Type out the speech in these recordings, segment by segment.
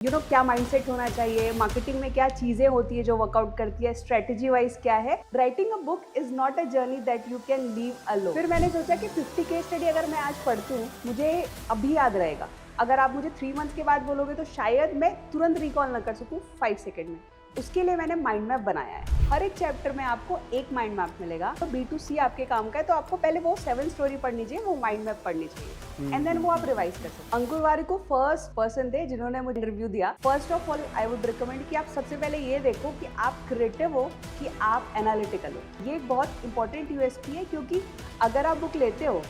क्या माइंडसेट होना चाहिए, मार्केटिंग में क्या चीज़ें होती है जो वर्कआउट करती है, स्ट्रेटजी वाइज क्या है। Writing a book is not a journey that you can leave alone. फिर मैंने सोचा कि 50 केस स्टडी अगर मैं आज पढ़ती हूँ मुझे अभी याद रहेगा। अगर आप मुझे 3 मंथ्स के बाद बोलोगे तो शायद मैं तुरंत रिकॉल न कर सकूँ 5 सेकेंड में। उसके लिए मैंने माइंड मैप बनाया है। हर एक चैप्टर में आपको एक माइंड मैप मिलेगा। तो B2C आपके काम का है तो आपको पहले वो 7 स्टोरी पढ़नी चाहिए, वो माइंड मैप पढ़नी चाहिए एंड देन वो आप रिवाइज कर सकते। अंकुर वारी को फर्स्ट पर्सन थे जिन्होंने मुझे रिव्यू दिया। First of all I would recommend कि आप सबसे पहले ये देखो कि आप क्रिएटिव हो कि आप एनालिटिकल हो। ये एक बहुत इंपॉर्टेंट यूएसपी है क्योंकि अगर आप बुक लेते हो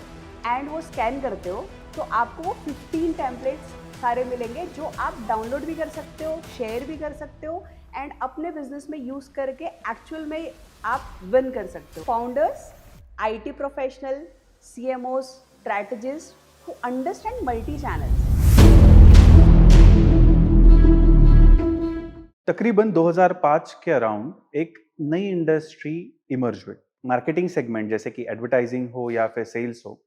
एंड वो स्कैन करते हो तो आपको वो 15 टेम्पलेट्स सारे मिलेंगे जो आप डाउनलोड भी कर सकते हो, शेयर भी कर सकते हो एंड अपने बिजनेस में यूज करके एक्चुअल में आप विन कर सकते हो। Founders, IT professional, CMOs, strategist who understand multi channels। तकरीबन 2005 के अराउंड एक नई इंडस्ट्री इमर्ज हुई। मार्केटिंग सेगमेंट जैसे कि एडवर्टाइजिंग हो या फिर सेल्स हो,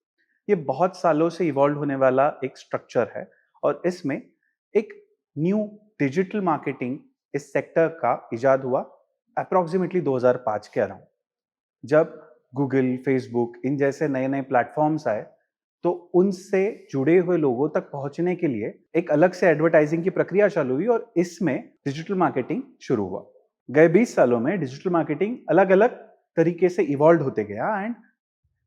ये बहुत सालों से इवॉल्व होने वाला एक स्ट्रक्चर है और इसमें एक न्यू डिजिटल मार्केटिंग इस सेक्टर का इजाद हुआ अप्रॉक्सीमेटली 2005 के अराउंड। जब गूगल, फेसबुक इन जैसे नए नए प्लेटफॉर्म्स आए तो उनसे जुड़े हुए लोगों तक पहुंचने के लिए एक अलग से एडवर्टाइजिंग की प्रक्रिया चालू हुई और इसमें डिजिटल मार्केटिंग शुरू हुआ। गए 20 सालों में डिजिटल मार्केटिंग अलग अलग तरीके से इवॉल्व होते गया एंड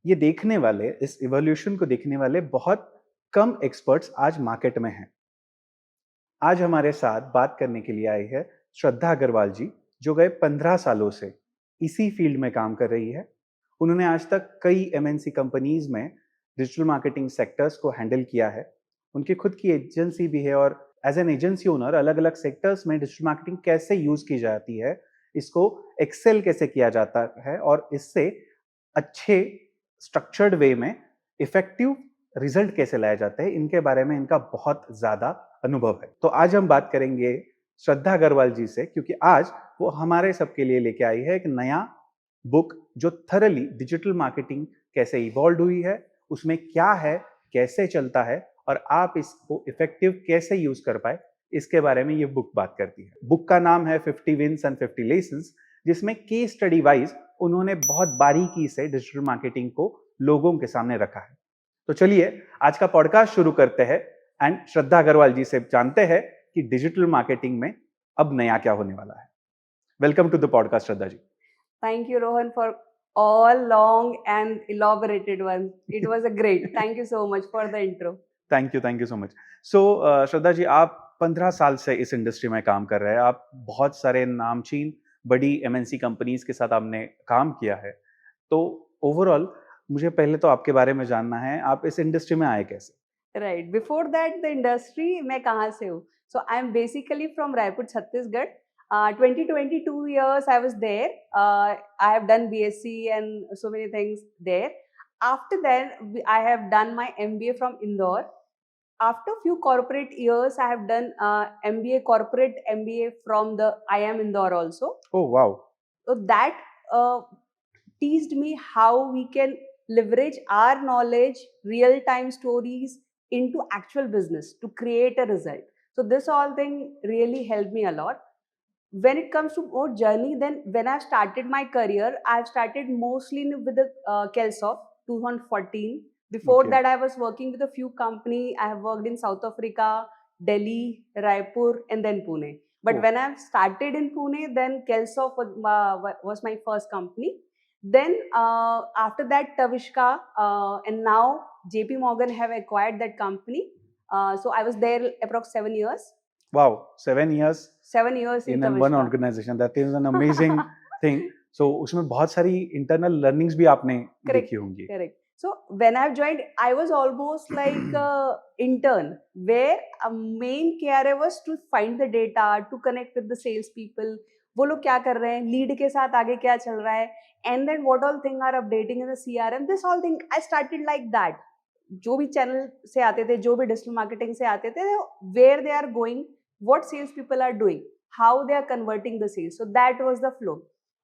ये देखने वाले, इस इवोल्यूशन को देखने वाले बहुत कम एक्सपर्ट्स आज मार्केट में हैं। आज हमारे साथ बात करने के लिए आई है श्रद्धा अग्रवाल जी, जो गए 15 सालों से इसी फील्ड में काम कर रही है। उन्होंने आज तक कई MNC कंपनीज में डिजिटल मार्केटिंग सेक्टर्स को हैंडल किया है। उनकी खुद की एजेंसी भी है और एज एन एजेंसी ओनर अलग अलग सेक्टर्स में डिजिटल मार्केटिंग कैसे यूज की जाती है, इसको एक्सेल कैसे किया जाता है और इससे अच्छे स्ट्रक्चर्ड वे में इफेक्टिव रिजल्ट कैसे लाया जाता है, इनके बारे में इनका बहुत ज्यादा अनुभव है। तो आज हम बात करेंगे श्रद्धा अग्रवाल जी से, क्योंकि आज वो हमारे सबके लिए लेके आई है एक नया बुक जो थरली डिजिटल मार्केटिंग कैसे इवॉल्व हुई है, उसमें क्या है, कैसे चलता है और आप इसको इफेक्टिव कैसे यूज कर पाए, इसके बारे में ये बुक बात करती है। बुक का नाम है 50 विंस एंड 50 लेसन्स, जिसमें केस स्टडी वाइज उन्होंने बहुत बारीकी से डिजिटल मार्केटिंग को लोगों के सामने रखा है। तो चलिए आज का पॉडकास्ट शुरू करते हैं एंड श्रद्धा अग्रवाल जी से जानते हैं कि डिजिटल मार्केटिंग में अब नया क्या होने वाला है। Welcome to the podcast Shraddha ji. Thank you, Rohan, for all long and elaborated ones. It was a great. Thank you so much for the intro. Thank you so much. So Shraddha ji, आप 15 साल से इस इंडस्ट्री में काम कर रहे हैं। आप बहुत सारे नामचीन बड़ी MNC कंपनीज के साथ आपने काम किया है। तो ओवरऑल मुझे पहले तो आपके बारे में जानना है, आप इस इंडस्ट्री में आए कैसे? Right. Before that, the industry, मैं कहाँ से हूँ? So I am basically from Raipur, Chhattisgarh. 2022 years I was there. I have done BSc and so many things there. After that, I have done my MBA from Indore. After few corporate years, I have done MBA, corporate MBA from the IIM Indore also. Oh wow! So that teased me how we can leverage our knowledge, real time stories into actual business to create a result. So this all thing really helped me a lot. When it comes to more journey, then when I started my career, I've started mostly with the Kelsoft 2014. Before okay. that, I was working with a few company. I have worked in South Africa, Delhi, Raipur, and then Pune. But oh when I started in Pune, then Kelsoft was my first company. Then after that, Tavishka and now JP Morgan have acquired that company. So I was there approx 7 years. Wow! 7 years 7 years in in one Tavishka. Organisation, that is an amazing thing. So उसमें बहुत सारी internal learnings भी आपने Correct, देखी होंगी। correct. So when I've joined, I was almost like a intern, where a main KRA was to find the data, to connect with the sales people. वो लोग क्या कर रहे हैं, लीड के साथ आगे क्या चल रहा है, and then what all thing are updating in the CRM. This all thing I started like that. जो भी चैनल से आते थे, जो भी डिजिटल मार्केटिंग से आते थे, where they are going, what sales people are doing, how they are converting the sales. So that was the flow.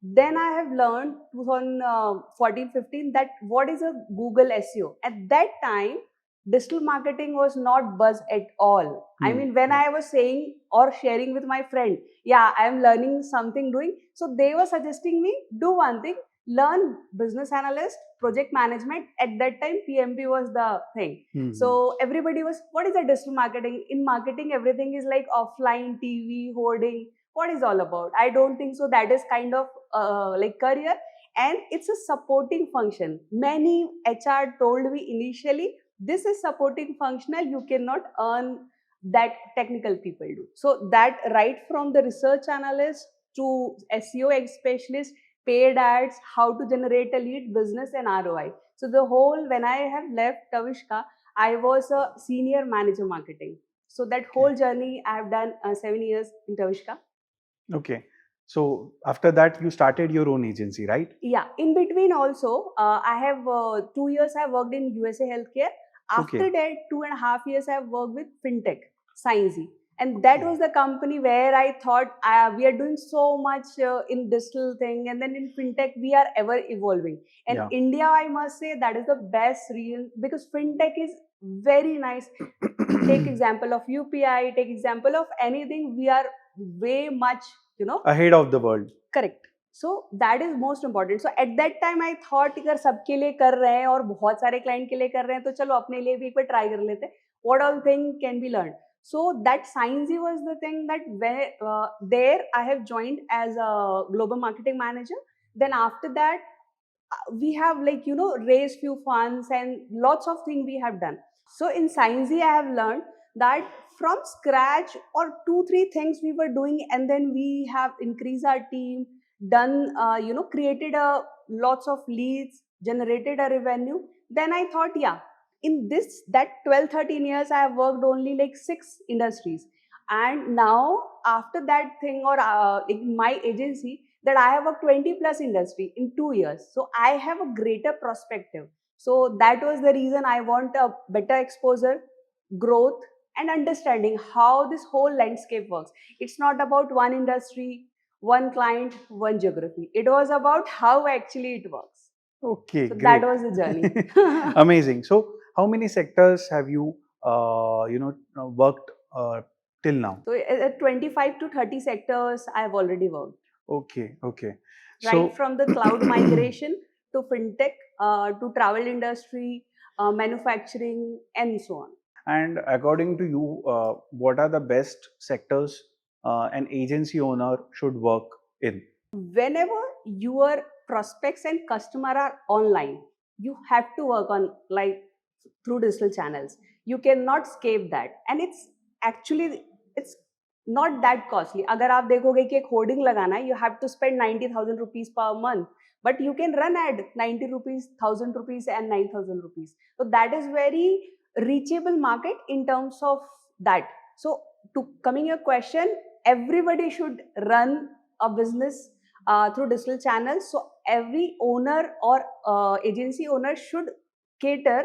Then I have learned 2014-15 that what is a Google SEO. At that time, digital marketing was not buzz at all. I mean, when I was saying or sharing with my friend, yeah, I am learning something doing, so they were suggesting me do one thing, learn business analyst, project management. At that time, PMP was the thing. So everybody was, what is a digital marketing? In marketing, everything is like offline, TV, hoarding. What is all about? I don't think so. That is kind of like career, and it's a supporting function. Many HR told me initially, this is supporting functional. You cannot earn that technical people do. So that right from the research analyst to SEO specialist, paid ads, how to generate a lead, business and ROI. So the whole, when I have left Tavishka, I was a senior manager marketing. So that whole journey I have done 7 years in Tavishka. Okay. So after that, you started your own agency, right? Yeah. In between also, I have 2 years I worked in USA Healthcare. After Okay. that, 2.5 years I have worked with FinTech, Sciencey. And that Okay. was the company where I thought we are doing so much in digital thing. And then in FinTech, we are ever evolving. And Yeah. India, I must say, that is the best real, because FinTech is very nice. Take example of UPI, take example of anything. We are way much, Ahead of the world. Correct so that is most important so at that time I thought अगर सबके लिए कर रहे हैं और बहुत सारे client के लिए कर रहे हैं तो चलो अपने लिए भी एक बार ट्राई कर लेते हैं what all thing can be learn so that Sciencey was the thing that where there I have joined as a global marketing manager. Then after that we have raised few funds and lots of things we have done. So in Sciencey I have learned that from scratch or 2-3 things we were doing, and then we have increased our team, done created a lots of leads, generated a revenue. Then I thought, yeah, in this that 12-13 years I have worked only like 6 industries, and now after that thing or in my agency that I have a 20 plus industry in 2 years. So I have a greater perspective. So that was the reason I want a better exposure, growth, and understanding how this whole landscape works. It's not about one industry, one client, one geography. It was about how actually it works. Okay, So great. that was the journey. Amazing. So how many sectors have you, worked till now? So 25 to 30 sectors I have already worked. Okay, okay. Right from the cloud migration to fintech, to travel industry, manufacturing, and so on. And according to you, what are the best sectors an agency owner should work in? Whenever your prospects and customer are online, you have to work on like through digital channels. You cannot escape that, and it's not that costly. अगर आप देखोगे कि एक hoarding लगाना है, you have to spend 90,000 rupees per month, but you can run ad 90 rupees, 1,000 rupees, and 9,000 rupees. So that is very reachable market in terms of that. So to coming your question, everybody should run a business through digital channels. So every owner or agency owner should cater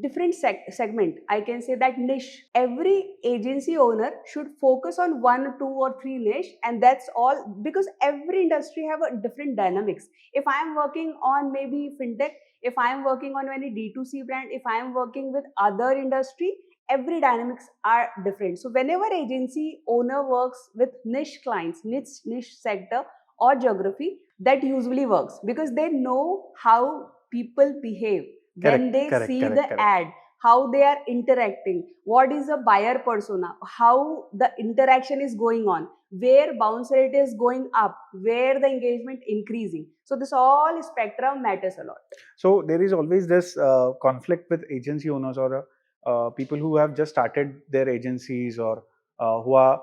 different segment. I can say that niche. Every agency owner should focus on 1, 2, or 3 niche, and that's all, because every industry have a different dynamics. If I am working on maybe fintech, if I am working on any D2C brand, if I am working with other industry, every dynamics are different. So whenever agency owner works with niche clients, niche sector or geography, that usually works because they know how people behave when they see the ad, how they are interacting, what is the buyer persona, how the interaction is going on, where bounce rate is going up, where the engagement increasing. So this all spectrum matters a lot. So there is always this conflict with agency owners or people who have just started their agencies, or who are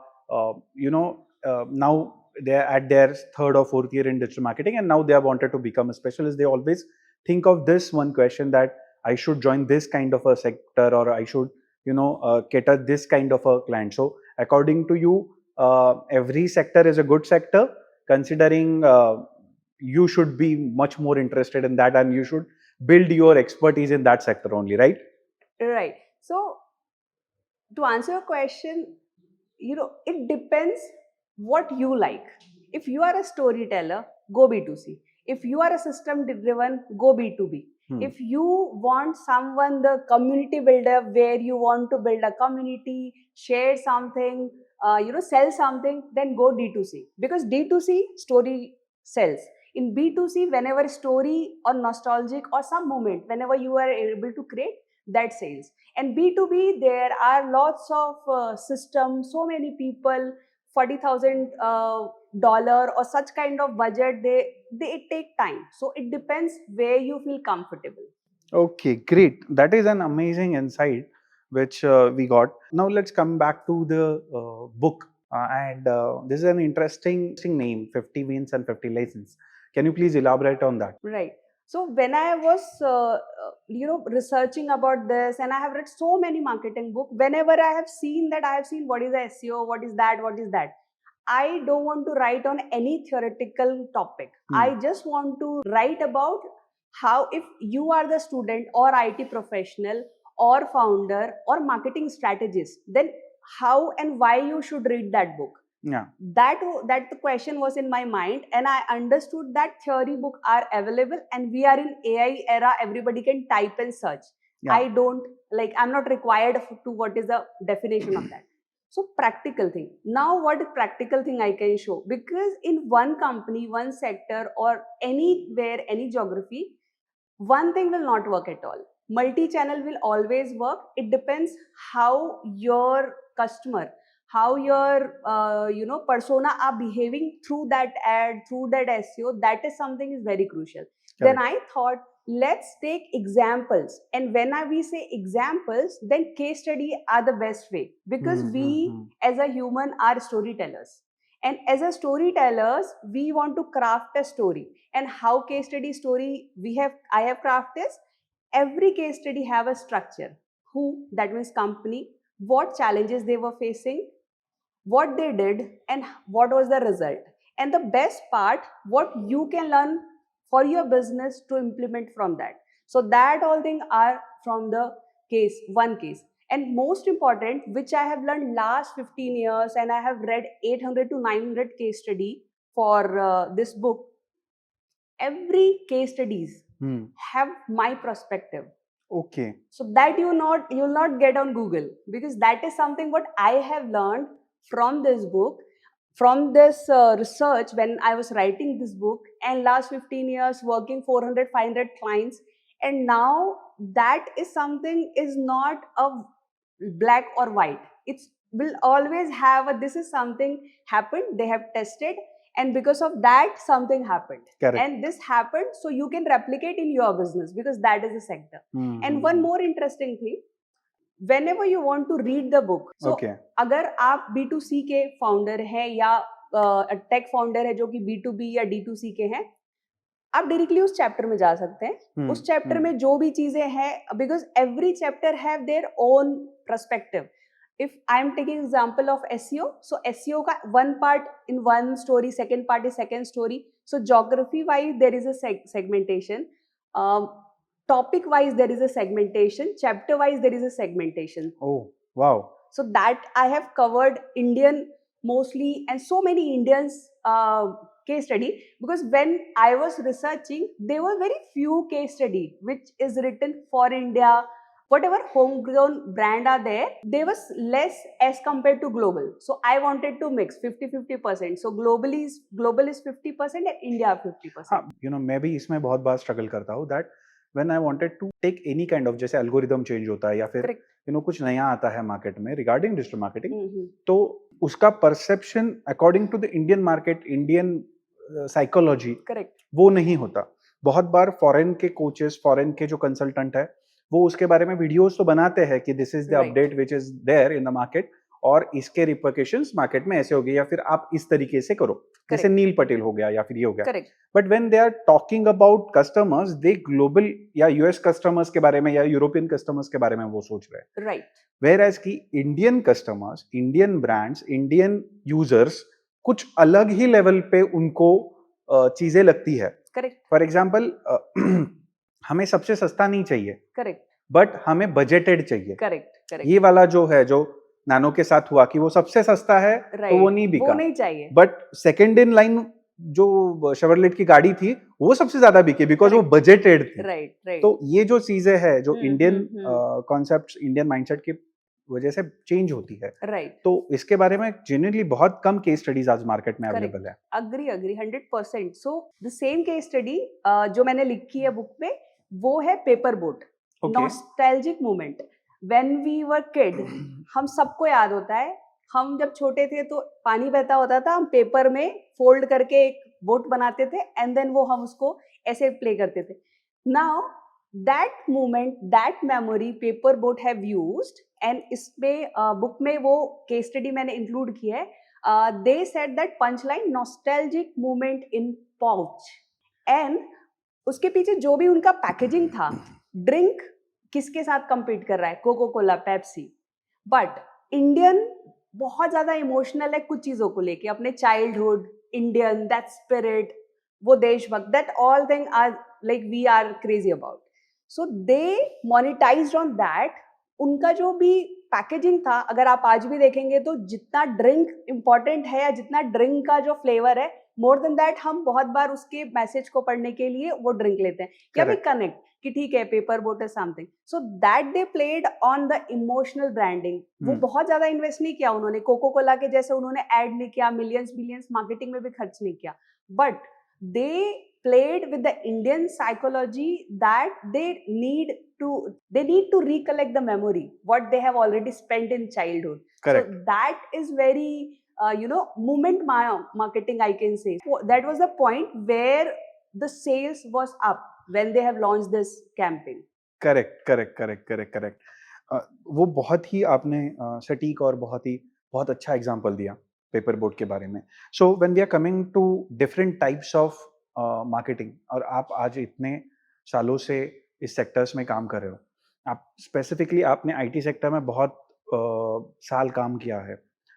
now they are at their third or fourth year in digital marketing, and now they have wanted to become a specialist. They always think of this one question, that I should join this kind of a sector, or I should cater this kind of a client. So according to you, every sector is a good sector, considering you should be much more interested in that, and you should build your expertise in that sector only, right? Right. So to answer your question, it depends what you like. If you are a storyteller, go B2C. If you are a system driven, go B2B. If you want someone, the community builder, where you want to build a community, share something, sell something, then go D2C, because D2C story sells. In B2C, whenever story or nostalgic or some moment, whenever you are able to create, that sells. And B2B, there are lots of systems, so many people, $40,000 or such kind of budget, they take time. So it depends where you feel comfortable. Okay, great. That is an amazing insight which we got. Now let's come back to the book. And this is an interesting name, 50 Wins and 50 Lessons. Can you please elaborate on that? Right. So when I was, researching about this, and I have read so many marketing books, whenever I have seen what is SEO, what is that. I don't want to write on any theoretical topic. I just want to write about how, if you are the student or IT professional or founder or marketing strategist, then how and why you should read that book. Yeah. That the question was in my mind, and I understood that theory book are available, and we are in AI era, everybody can type and search. Yeah. I'm not required to what is the definition of that. So practical thing. Now what is practical thing I can show? Because in one company, one sector, or anywhere, any geography, one thing will not work at all. Multi-channel will always work. It depends how your customer, how your persona are behaving through that ad, through that SEO. That is something is very crucial. Correct. Then I thought, let's take examples. And when we say examples, then case study are the best way, because we as a human are storytellers. And as a storytellers, we want to craft a story. And how case study story I have crafted is, every case study have a structure. Who, that means company, what challenges they were facing, what they did, and what was the result. And the best part, what you can learn for your business to implement from that. So that all things are from the one case. And most important, which I have learned last 15 years, and I have read 800 to 900 case study for this book. Every case studies have my perspective. Okay. So that you'll not get on Google, because that is something what I have learned from this book, from this research when I was writing this book, and last 15 years working 400 500 clients. And now that is something is not a black or white. It will always have this is something happened, they have tested, and because of that something happened. Correct. And this happened, so you can replicate in your business, because that is the sector. And one more interesting thing, whenever you want to read the book, so अगर आप B2C के founder हैं या take founder है जो कि B2B या D2C के हैं, आप डायरेक्टली उस चैप्टर में जा सकते हैं. उस चैप्टर में जो भी चीजें हैं, because every chapter have their own perspective. If I am taking example of SEO, so SEO का one part in one story, second part is second story. So geography wise there is a segmentation, topic wise there is a segmentation, chapter wise there is a segmentation. Oh wow. So that I have covered Indian mostly, and so many Indians case study, because when I was researching, there were very few case study which is written for India. Whatever homegrown brand are there, they was less as compared to global. So I wanted to mix 50-50%. So global is 50% and India 50%. मैं भी इसमें बहुत बार struggle करता हूँ that when I wanted to take any kind of, जैसे algorithm change होता है या फिर कुछ नया आता है मार्केट में रिगार्डिंग डिजिटल मार्केटिंग, तो उसका perception according to the Indian market, Indian psychology, वो नहीं होता. बहुत बार फॉरेन के कोचेस, फॉरेन के जो कंसल्टेंट है, वो उसके बारे में वीडियोस तो बनाते हैं कि this is the update which is there in the market, और इसके रिपरकशंस मार्केट में ऐसे हो गए, या फिर आप इस तरीके से करो, जैसे नील पटेल हो गया या फिर ये हो गया. But when they are talking about customers, they global या यूएस कस्टमर्स के बारे में या यूरोपियन कस्टमर्स के बारे में वो सोच रहे हैं. राइट. वेयर एज की Indian customers, Indian brands, Indian users कुछ अलग ही लेवल पे उनको चीजें लगती है. करेक्ट. फॉर एग्जाम्पल हमें सबसे सस्ता नहीं चाहिए. करेक्ट. बट हमें बजटेड चाहिए. करेक्ट. ये वाला जो है, जो नैनो के साथ हुआ कि वो सबसे सस्ता है, तो वो नहीं बिका, वो नहीं चाहिए. बट सेकंड इन लाइन जो शेवरलेट की गाड़ी थी वो सबसे ज्यादा बिके बिकॉज वो बजटेड थी। Right right. तो ये जो चीजें है जो इंडियन हम्म। कॉन्सेप्ट इंडियन माइंडसेट की वजह से चेंज होती है, राइट। तो इसके बारे में जेन्युइनली बहुत कम केस स्टडीज आज मार्केट में करेक्ट। अवेलेबल है। Agree agree 100%। So the same case study जो मैंने लिखी है बुक में, वो है paper boat. Okay. Nostalgic moment when we were kid. हम सबको याद होता है, हम जब छोटे थे तो पानी बहता होता था, हम पेपर में फोल्ड करके एक बोट बनाते थे एंड देन वो हम उसको ऐसे प्ले करते थे। Now that moment, that memory paper boat have used, and इसमें बुक में वो केस स्टडी मैंने इंक्लूड की है। They said that punchline nostalgic moment in pouch, and उसके पीछे जो भी उनका पैकेजिंग था, ड्रिंक किसके साथ compete कर रहा है, coca cola, Pepsi, but Indian बहुत ज्यादा इमोशनल है कुछ चीजों को लेके, अपने चाइल्डहुड, इंडियन, दैट स्पिरिट, वो देशभक्त, that all thing are like we are crazy about. So they monetized on that. उनका जो भी पैकेजिंग था, अगर आप आज भी देखेंगे तो जितना ड्रिंक इंपॉर्टेंट है या जितना ड्रिंक का जो फ्लेवर है, मोर देन दैट हम बहुत बार उसके मैसेज को पढ़ने के लिए वो ड्रिंक लेते हैं या भी कनेक्ट कि ठीक है paper boat is something. So that they played on the emotional branding. वो बहुत ज्यादा इन्वेस्ट नहीं किया उन्होंने, कोको कोला के जैसे उन्होंने एड नहीं किया, मिलियंस बिलियंस मार्केटिंग में भी खर्च नहीं किया, but they played with the Indian psychology that they need to recollect the memory what they have already spent in childhood. Correct. So that is very moment marketing, I can say. That was the point where the sales was up when they have launched this campaign. Correct correct correct correct correct. वो बहुत ही आपने सटीक और बहुत अच्छा example दिया paper boat के बारे में। So when we are coming to different types of marketing, और आप आज इतने सालों से इस सेक्टर्स में काम कर रहे हो, आप स्पेसिफिकली आपने आईटी सेक्टर में बहुत साल काम किया है।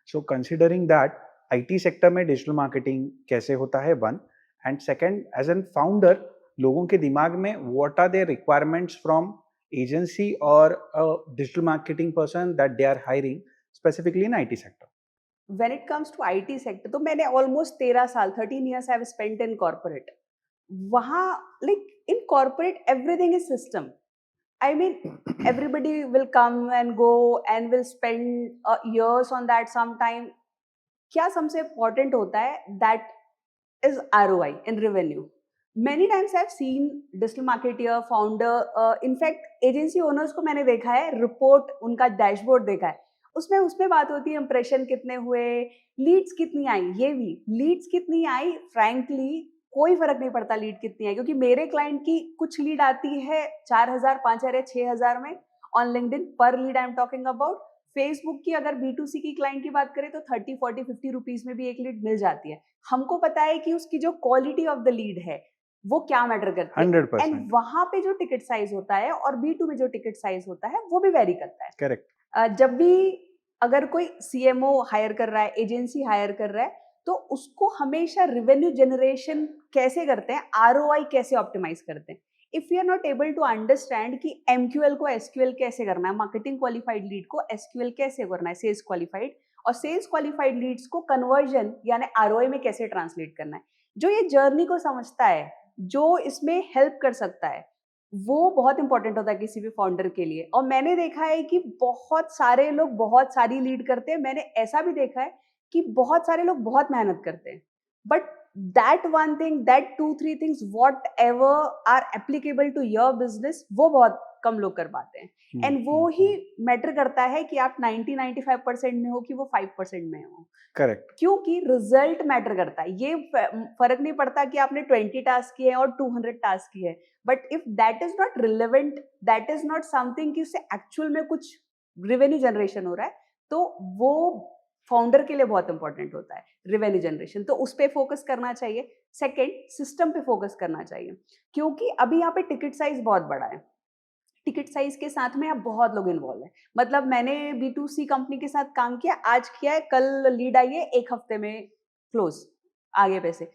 So considering that, IT sector में डिजिटल मार्केटिंग कैसे होता है, one, and second, as an founder लोगों के दिमाग में what are their requirements from agency और digital marketing person that they are hiring specifically in IT sector? When it comes to IT sector, तो मैंने almost 13 साल, 13 years I have spent in corporate. वहाँ like in corporate everything is system. I mean, everybody will come and go and will spend years on that sometime. क्या सबसे important होता है, that is ROI in revenue. Many times I've seen digital marketer, founder, in fact agency owners को मैंने देखा है, report उनका dashboard देखा है, उसमें बात होती है इंप्रेशन कितने हुए, लीड्स कितनी आई। ये भी लीड्स कितनी आई, फ्रैंकली कोई फर्क नहीं पड़ता लीड कितनी आई, क्योंकि मेरे क्लाइंट की कुछ लीड आती है 4000, 5000 या 6000 में ऑन लिंक्डइन पर lead. I am talking about Facebook की। अगर B2C की क्लाइंट की बात करें तो 30, 40, 50 रुपीज में भी एक लीड मिल जाती है। हमको पता है कि उसकी जो क्वालिटी ऑफ द लीड है वो क्या मैटर करती है, 100%। एंड वहां पे जो टिकट साइज होता है और B2 में जो टिकट साइज होता है वो भी वेरी करता है। करेक्ट। जब भी अगर कोई CMO हायर कर रहा है, एजेंसी हायर कर रहा है, तो उसको हमेशा रेवेन्यू जनरेशन कैसे करते हैं, ROI कैसे ऑप्टिमाइज करते हैं। If you are not able to understand कि MQL को SQL कैसे करना है, मार्केटिंग क्वालिफाइड लीड को SQL कैसे करना है, सेल्स क्वालिफाइड, और सेल्स क्वालिफाइड लीड्स को कन्वर्जन यानी ROI में कैसे ट्रांसलेट करना है, जो ये जर्नी को समझता है, जो इसमें हेल्प कर सकता है, वो बहुत इंपॉर्टेंट होता है किसी भी फाउंडर के लिए। और मैंने देखा है कि बहुत सारे लोग बहुत सारी लीड करते हैं, मैंने ऐसा भी देखा है कि बहुत सारे लोग बहुत मेहनत करते हैं, but that one thing, that 2-3 things whatever are applicable to your business, वो बहुत कम लोग कर पाते हैं। एंड वो ही मैटर करता है कि आप 90-95% में हो कि वो 5% में हो। करेक्ट। क्योंकि रिजल्ट मैटर करता है। ये फर्क नहीं पड़ता कि आपने 20 टास्क किए हैं और 200 टास्क किए हैं, but if that is not relevant, that is not something कि उससे एक्चुअल में कुछ रेवेन्यू जनरेशन हो रहा है, तो वो फाउंडर के लिए बहुत इंपॉर्टेंट होता है रेवेन्यू जनरेशन। तो उस पर फोकस करना चाहिए। सेकेंड, सिस्टम पे फोकस करना चाहिए, क्योंकि अभी यहाँ पे टिकट साइज बहुत बड़ा है। टिकट साइज के साथ में अब बहुत लोग इन्वॉल्व हैं। मतलब मैंने B2C कंपनी के साथ काम किया, आज किया है, कल लीड आई है, 1 हफ्ते में क्लोज, आगे पैसे।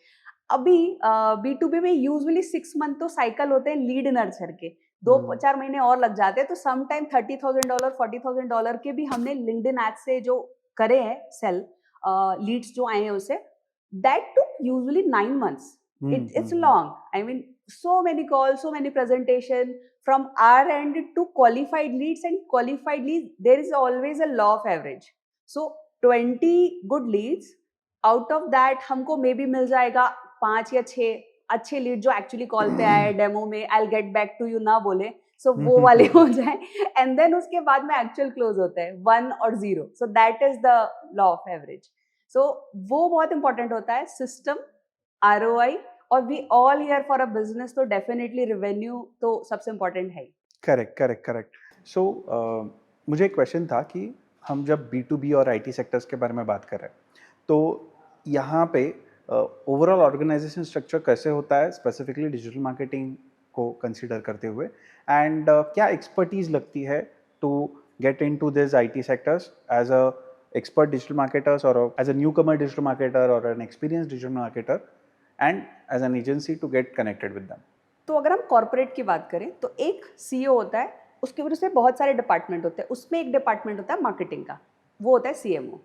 अभी B2B में यूजुअली 6 मंथ तो साइकिल होते हैं लीड नर्चर के, 2-4 महीने और लग जाते हैं। तो सम टाइम $30,000, $40,000 के भी हमने लिंक्डइन एड से जो करे हैं सेल, लीड्स जो आए हैं उससे, That took usually 9 months. It's long. I mean, so many calls, so many presentation from our end to qualified leads, and qualified leads, there is always a law of average. So 20 good leads, out of that हमको may be मिल जाएगा 5 या 6 अच्छे lead जो actually call पे आए demo में, I get back to you ना बोले, सो वो वाले हो जाए, एंड देन उसके बाद में एक्चुअल क्लोज होता है 1 और 0. So that is the law of average. So वो बहुत इंपॉर्टेंट होता है, सिस्टम, ROI, और we all here for a business, तो डेफिनेटली रेवेन्यू तो सबसे इंपॉर्टेंट है. Correct correct correct. सो मुझे एक क्वेश्चन था कि हम जब B2B और IT सेक्टर्स के बारे में बात कर रहे हैं, तो यहाँ पे ओवरऑल ऑर्गेनाइजेशन स्ट्रक्चर कैसे होता है, स्पेसिफिकली डिजिटल मार्केटिंग को कंसीडर करते हुए, एंड क्या एक्सपर्टीज लगती है to get into this IT sectors as a expert digital marketers or as a newcomer digital marketer or an experienced digital marketer and as an agency to get connected with them. तो अगर हम corporate की बात करें तो एक CEO होता है, उसके ऊपर उसमें बहुत सारे डिपार्टमेंट होते हैं. उसमें एक डिपार्टमेंट होता है मार्केटिंग का, वो होता है CMO.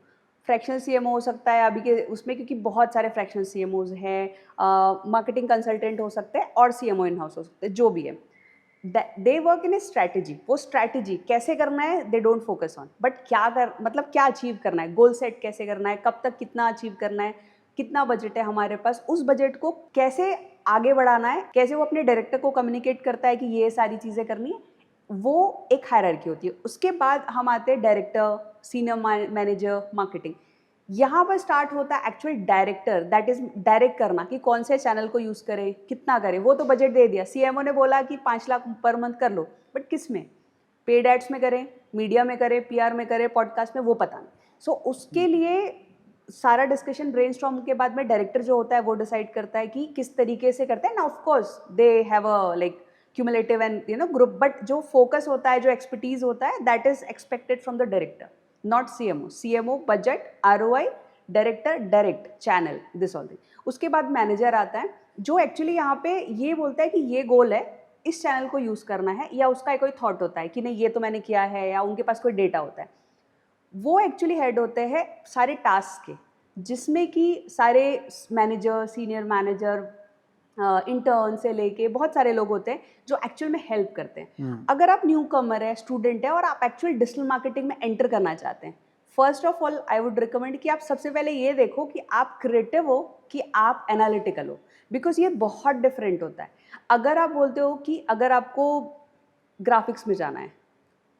फ्रैक्शनल CMO हो सकता है अभी के उसमें, क्योंकि बहुत सारे फ्रैक्शनल CMOs हैं, मार्केटिंग कंसल्टेंट हो सकते हैं और CMO इन हाउस हो सकते हैं, जो भी है. They work in A strategy. वो स्ट्रैटेजी कैसे करना है they don't focus on, but क्या कर, मतलब क्या अचीव करना है, गोल सेट कैसे करना है, कब तक कितना अचीव करना है, कितना बजट है हमारे पास, उस बजट को कैसे आगे बढ़ाना है, कैसे वो अपने डायरेक्टर को कम्युनिकेट करता है कि ये सारी चीज़ें करनी है, वो एक हायरार्की होती है. उसके बाद हम आते हैं डायरेक्टर, सीनियर मैनेजर, मार्केटिंग. यहाँ पर स्टार्ट होता है actual director, that is direct करना कि कौन से चैनल को यूज़ करें, कितना करें. वो तो बजट दे दिया, CMO ने बोला कि 5 लाख पर मंथ कर लो, बट किस में, पेड एड्स में करें, मीडिया में करें, PR में करें, पॉडकास्ट में, वो पता नहीं. सो उसके लिए सारा डिस्कशन ब्रेनस्टॉर्म के बाद में डायरेक्टर जो होता है वो डिसाइड करता है कि किस तरीके से करते हैं. ना of course they have a like cumulative and group, but जो फोकस होता है, जो एक्सपर्टीज होता है, that is expected from the director, not CMO. CMO budget, ROI, director direct, channel, this all thing. उसके बाद मैनेजर आता है जो एक्चुअली यहाँ पे ये बोलता है कि ये गोल है, इस चैनल को यूज़ करना है, या उसका कोई थॉट होता है कि नहीं ये तो मैंने किया है, या उनके पास कोई डेटा होता है. वो एक्चुअली हेड होते हैं सारे टास्क के, जिसमें कि सारे मैनेजर, सीनियर मैनेजर, इंटर्न से लेके बहुत सारे लोग होते हैं जो एक्चुअल में हेल्प करते हैं. अगर आप न्यू कमर है, स्टूडेंट है, और आप एक्चुअल डिजिटल मार्केटिंग में एंटर करना चाहते हैं, first of all I would recommend कि आप सबसे पहले ये देखो कि आप क्रिएटिव हो कि आप एनालिटिकल हो, बिकॉज ये बहुत डिफरेंट होता है. अगर आप बोलते हो कि अगर आपको ग्राफिक्स में जाना है,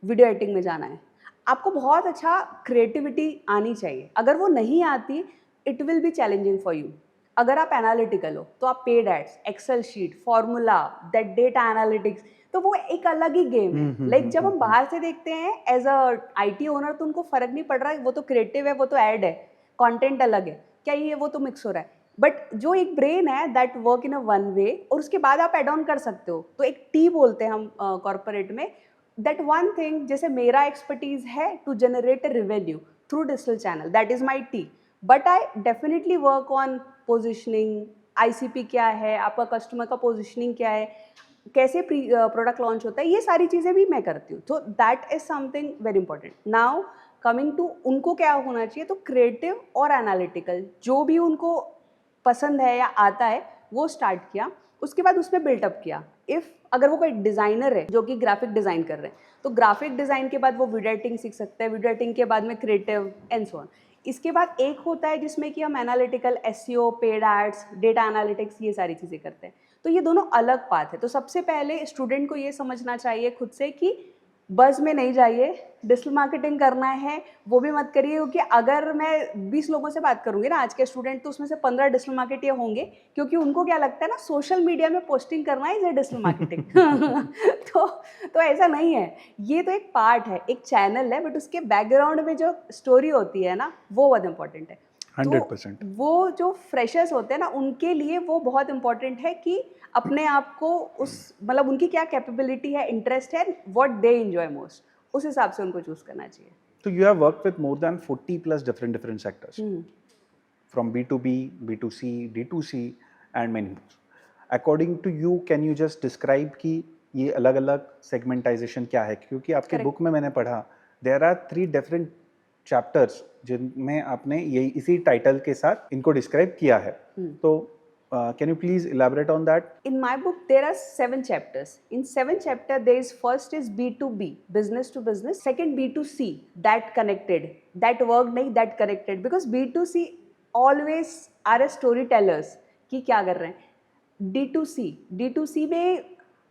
वीडियो एडिटिंग में जाना है, आपको बहुत अच्छा क्रिएटिविटी आनी चाहिए. अगर वो नहीं आती, it will be challenging for you. अगर आप एनालिटिकल हो तो आप paid ads, excel sheet, formula, that data analytics, तो वो एक अलग ही गेम है. लाइक जब हम बाहर से देखते हैं एज अ IT ओनर, तो उनको फर्क नहीं पड़ रहा है, वो तो क्रिएटिव है, वो तो ऐड है, कंटेंट अलग है, क्या ये वो तो मिक्स हो रहा है. बट जो एक ब्रेन है that work in a one way, और उसके बाद आप एड ऑन कर सकते हो. तो एक T बोलते हैं हम कॉर्पोरेट में, दैट वन थिंग. जैसे मेरा एक्सपर्टीज है to generate a revenue through digital channel, that is my T. But I definitely work on positioning, ICP क्या है, आपका कस्टमर का पोजिशनिंग क्या है, कैसे प्रोडक्ट लॉन्च होता है, ये सारी चीज़ें भी मैं करती हूँ. तो that is something very important. Now coming to उनको क्या होना चाहिए, तो क्रिएटिव और एनालिटिकल, जो भी उनको पसंद है या आता है वो स्टार्ट किया. उसके बाद उसमें बिल्टअप किया. इफ़ अगर वो कोई डिज़ाइनर है जो कि ग्राफिक डिज़ाइन कर रहे हैं, तो ग्राफिक डिज़ाइन के बाद वो वीडियो एडिटिंग सीख सकते हैं, वीडियो एडिटिंग के बाद में क्रिएटिव एंड सो ऑन. इसके बाद एक होता है जिसमें कि हम analytical, SEO, paid ads, data analytics, ये सारी चीज़ें करते हैं. तो ये दोनों अलग पाथ है. तो सबसे पहले स्टूडेंट को ये समझना चाहिए खुद से कि बस में नहीं जाइए, डिजिटल मार्केटिंग करना है वो भी मत करिए, क्योंकि अगर मैं 20 लोगों से बात करूंगी ना आज के स्टूडेंट, तो उसमें से 15 डिजिटल मार्केटर होंगे, क्योंकि उनको क्या लगता है ना, सोशल मीडिया में पोस्टिंग करना है डिजिटल मार्केटिंग. तो ऐसा नहीं है. ये तो एक पार्ट है, एक चैनल है, बट उसके बैकग्राउंड में जो स्टोरी होती है ना, वो बहुत इंपॉर्टेंट है. 100%. तो वो जो फ्रेशर्स होते हैं ना, उनके लिए वो बहुत इंपॉर्टेंट है कि अपने आप को उस, मतलब उनकी क्या कैपेबिलिटी है, इंटरेस्ट है, व्हाट दे एंजॉय मोस्ट, उस हिसाब से उनको चूज करना चाहिए. So you have worked with more than 40 plus different sectors, from B2B, B2C, D2C, and many more. According to you, can you just describe कि ये अलग-अलग segmentation क्या है? क्योंकि आपके Correct. book में मैंने पढ़ा, there are 3 different चैप्टर्स जिनमें आपने यही इसी टाइटल के साथ इनको डिस्क्राइब किया है, तो can you please elaborate on that? In my book, there are 7 chapters. In 7 chapter, there is first is B2B, business to business. Second B2C, that connected, that work nahi, that connected. Because B2C always are a storytellers कि क्या कर रहे हैं. D2C में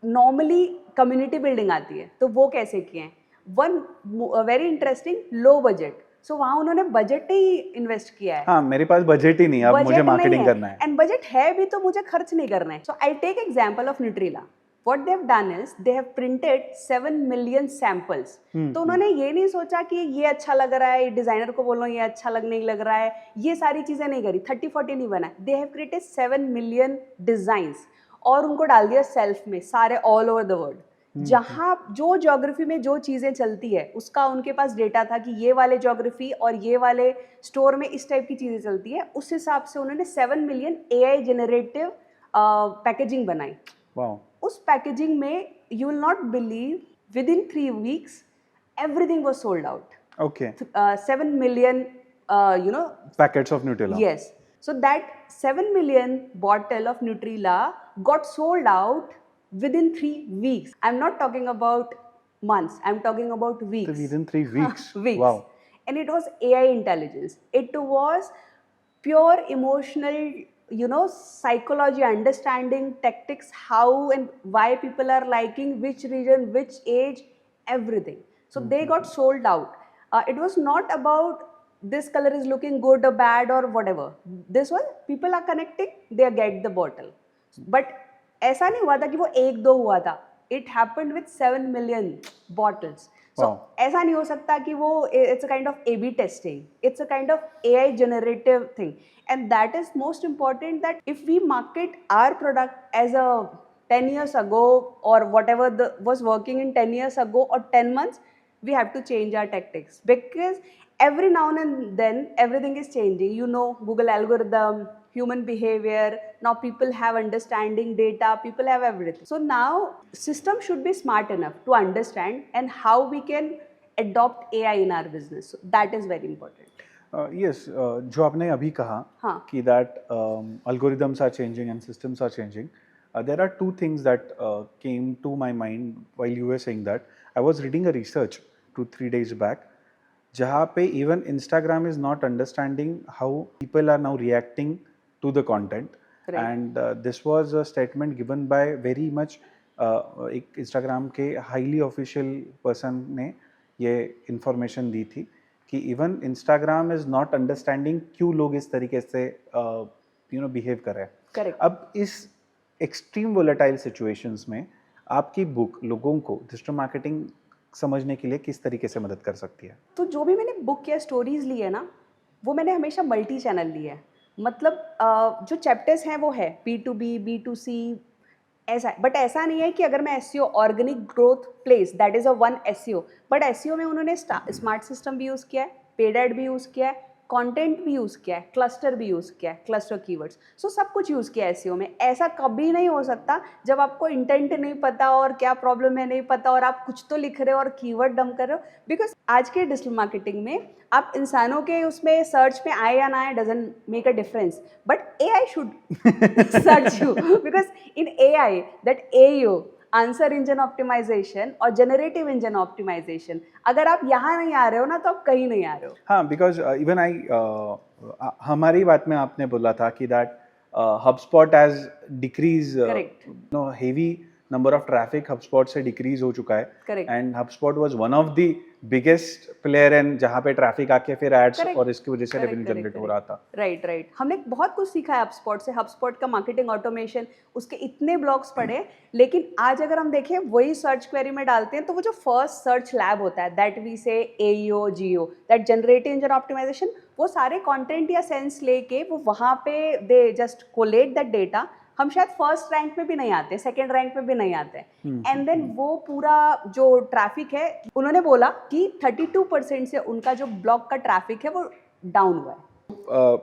normally community building आती है, तो वो कैसे किए हैं. One very interesting low budget. सो वहाँ उन्होंने बजट ही इन्वेस्ट किया है. हाँ, मेरे पास बजट ही नहीं है, अब मुझे मार्केटिंग करना है. एंड बजट है भी तो मुझे खर्च नहीं करना है. So I take example of Nutrela. What they have done is they have printed 7 million samples. तो उन्होंने ये नहीं सोचा कि ये अच्छा लग रहा है, डिजाइनर को बोलो ये अच्छा नहीं लग रहा है, ये सारी चीजें नहीं करी, 30-40 नहीं बना. They have created 7 million designs और उनको डाल दिया सेल्फ में सारे ऑल ओवर द वर्ल्ड. जहाँ जो ज्योग्राफी में जो चीज़ें चलती है उसका उनके पास डेटा था कि ये वाले ज्योग्राफी और ये वाले स्टोर में इस टाइप की चीज़ें चलती है. उस हिसाब से उन्होंने 7 मिलियन AI जनरेटिव पैकेजिंग बनाई. वाओ. उस पैकेजिंग में you will not believe with in 3 weeks everything was sold out. Okay. 7 million packets of Nutrela. Yes. So that 7 million bottle of Nutrela got sold out within 3 weeks. I'm not talking about months, I'm talking about weeks. So within 3 weeks. Weeks. Wow. And it was AI intelligence. It was pure emotional, psychology, understanding tactics, how and why people are liking which region, which age, everything. So they got sold out. It was not about this color is looking good or bad or whatever. This was people are connecting, they get the bottle. But ऐसा नहीं हुआ था कि वो 1-2 हुआ था. It happened with 7 million bottles. So ऐसा नहीं हो सकता कि वो it's a kind of A/B testing, it's a kind of AI generative thing. And that is most important that if we market our product as a 10 years ago or whatever was working in 10 years ago or 10 months, we have to change our tactics because every now and then everything is changing. Google algorithm, human behavior, now people have understanding data, people have everything. So now system should be smart enough to understand and how we can adopt AI in our business. So that is very important. Yes, जो आपने अभी कहा कि that algorithms are changing and systems are changing. There are 2 things that came to my mind while you were saying that. I was reading a research 2-3 days back जहाँ पे even Instagram is not understanding how people are now reacting to the content. Right. And this was a statement given by very much एक Instagram के highly official person ने ये information दी थी कि even Instagram is not understanding क्यों लोग इस तरीके से behave कर रहे हैं. Correct. अब इस extreme volatile situations में आपकी बुक लोगों को डिजिटल मार्केटिंग समझने के लिए किस तरीके से मदद कर सकती है? तो जो भी मैंने बुक या स्टोरीज ली है ना, वो मैंने हमेशा मल्टी चैनल ली है. मतलब जो चैप्टर्स हैं वो है B2B, B2C ऐसा है. बट ऐसा नहीं है कि अगर मैं SEO organic growth place that is a one SEO. But SEO में उन्होंने स्मार्ट सिस्टम भी यूज़ किया है, पेड एड भी यूज़ किया है, कंटेंट भी यूज़ किया है, क्लस्टर भी यूज़ किया है, क्लस्टर कीवर्ड्स. सो सब कुछ यूज़ किया है SEO में. ऐसा कभी नहीं हो सकता जब आपको इंटेंट नहीं पता और क्या प्रॉब्लम है नहीं पता और आप कुछ तो लिख रहे हो और कीवर्ड डंप कर रहे हो. बिकॉज आज के डिजिटल मार्केटिंग में आप इंसानों के उसमें सर्च में आए या ना आए doesn't make a difference. But AI should search you because in AI that AO answer engine optimization और जनरेटिव इंजन ऑप्टिमाइजेशन, अगर आप यहाँ नहीं आ रहे हो ना तो आप कहीं नहीं आ रहे हो. हाँ, बिकॉज इवन हमारी बात में आपने बोला था कि that HubSpot has decrease heavy number of traffic HubSpot से डिक्रीज हो चुका है. And HubSpot was one of the biggest player and जहाँ पे ट्रैफिक आके फिर एड्स और इसकी वजह से रेवेन्यू जनरेट हो रहा था. राइट. हमने बहुत कुछ सीखा है HubSpot से. HubSpot का मार्केटिंग ऑटोमेशन, उसके इतने ब्लॉग्स पढ़े. लेकिन आज अगर हम देखें वही सर्च क्वेरी में डालते हैं तो वो जो फर्स्ट सर्च लैब होता है that we say AEO GEO that generative engine optimization, वो सारे कंटेंट या सेंस लेके वो वहाँ पे they just collate that data. हम शायद फर्स्ट रैंक में भी नहीं आते, सेकंड रैंक में भी नहीं आते. एंड देन वो पूरा जो ट्रैफिक है, उन्होंने बोला कि 32% से उनका जो ब्लॉग का ट्रैफिक है वो डाउन हुआ है.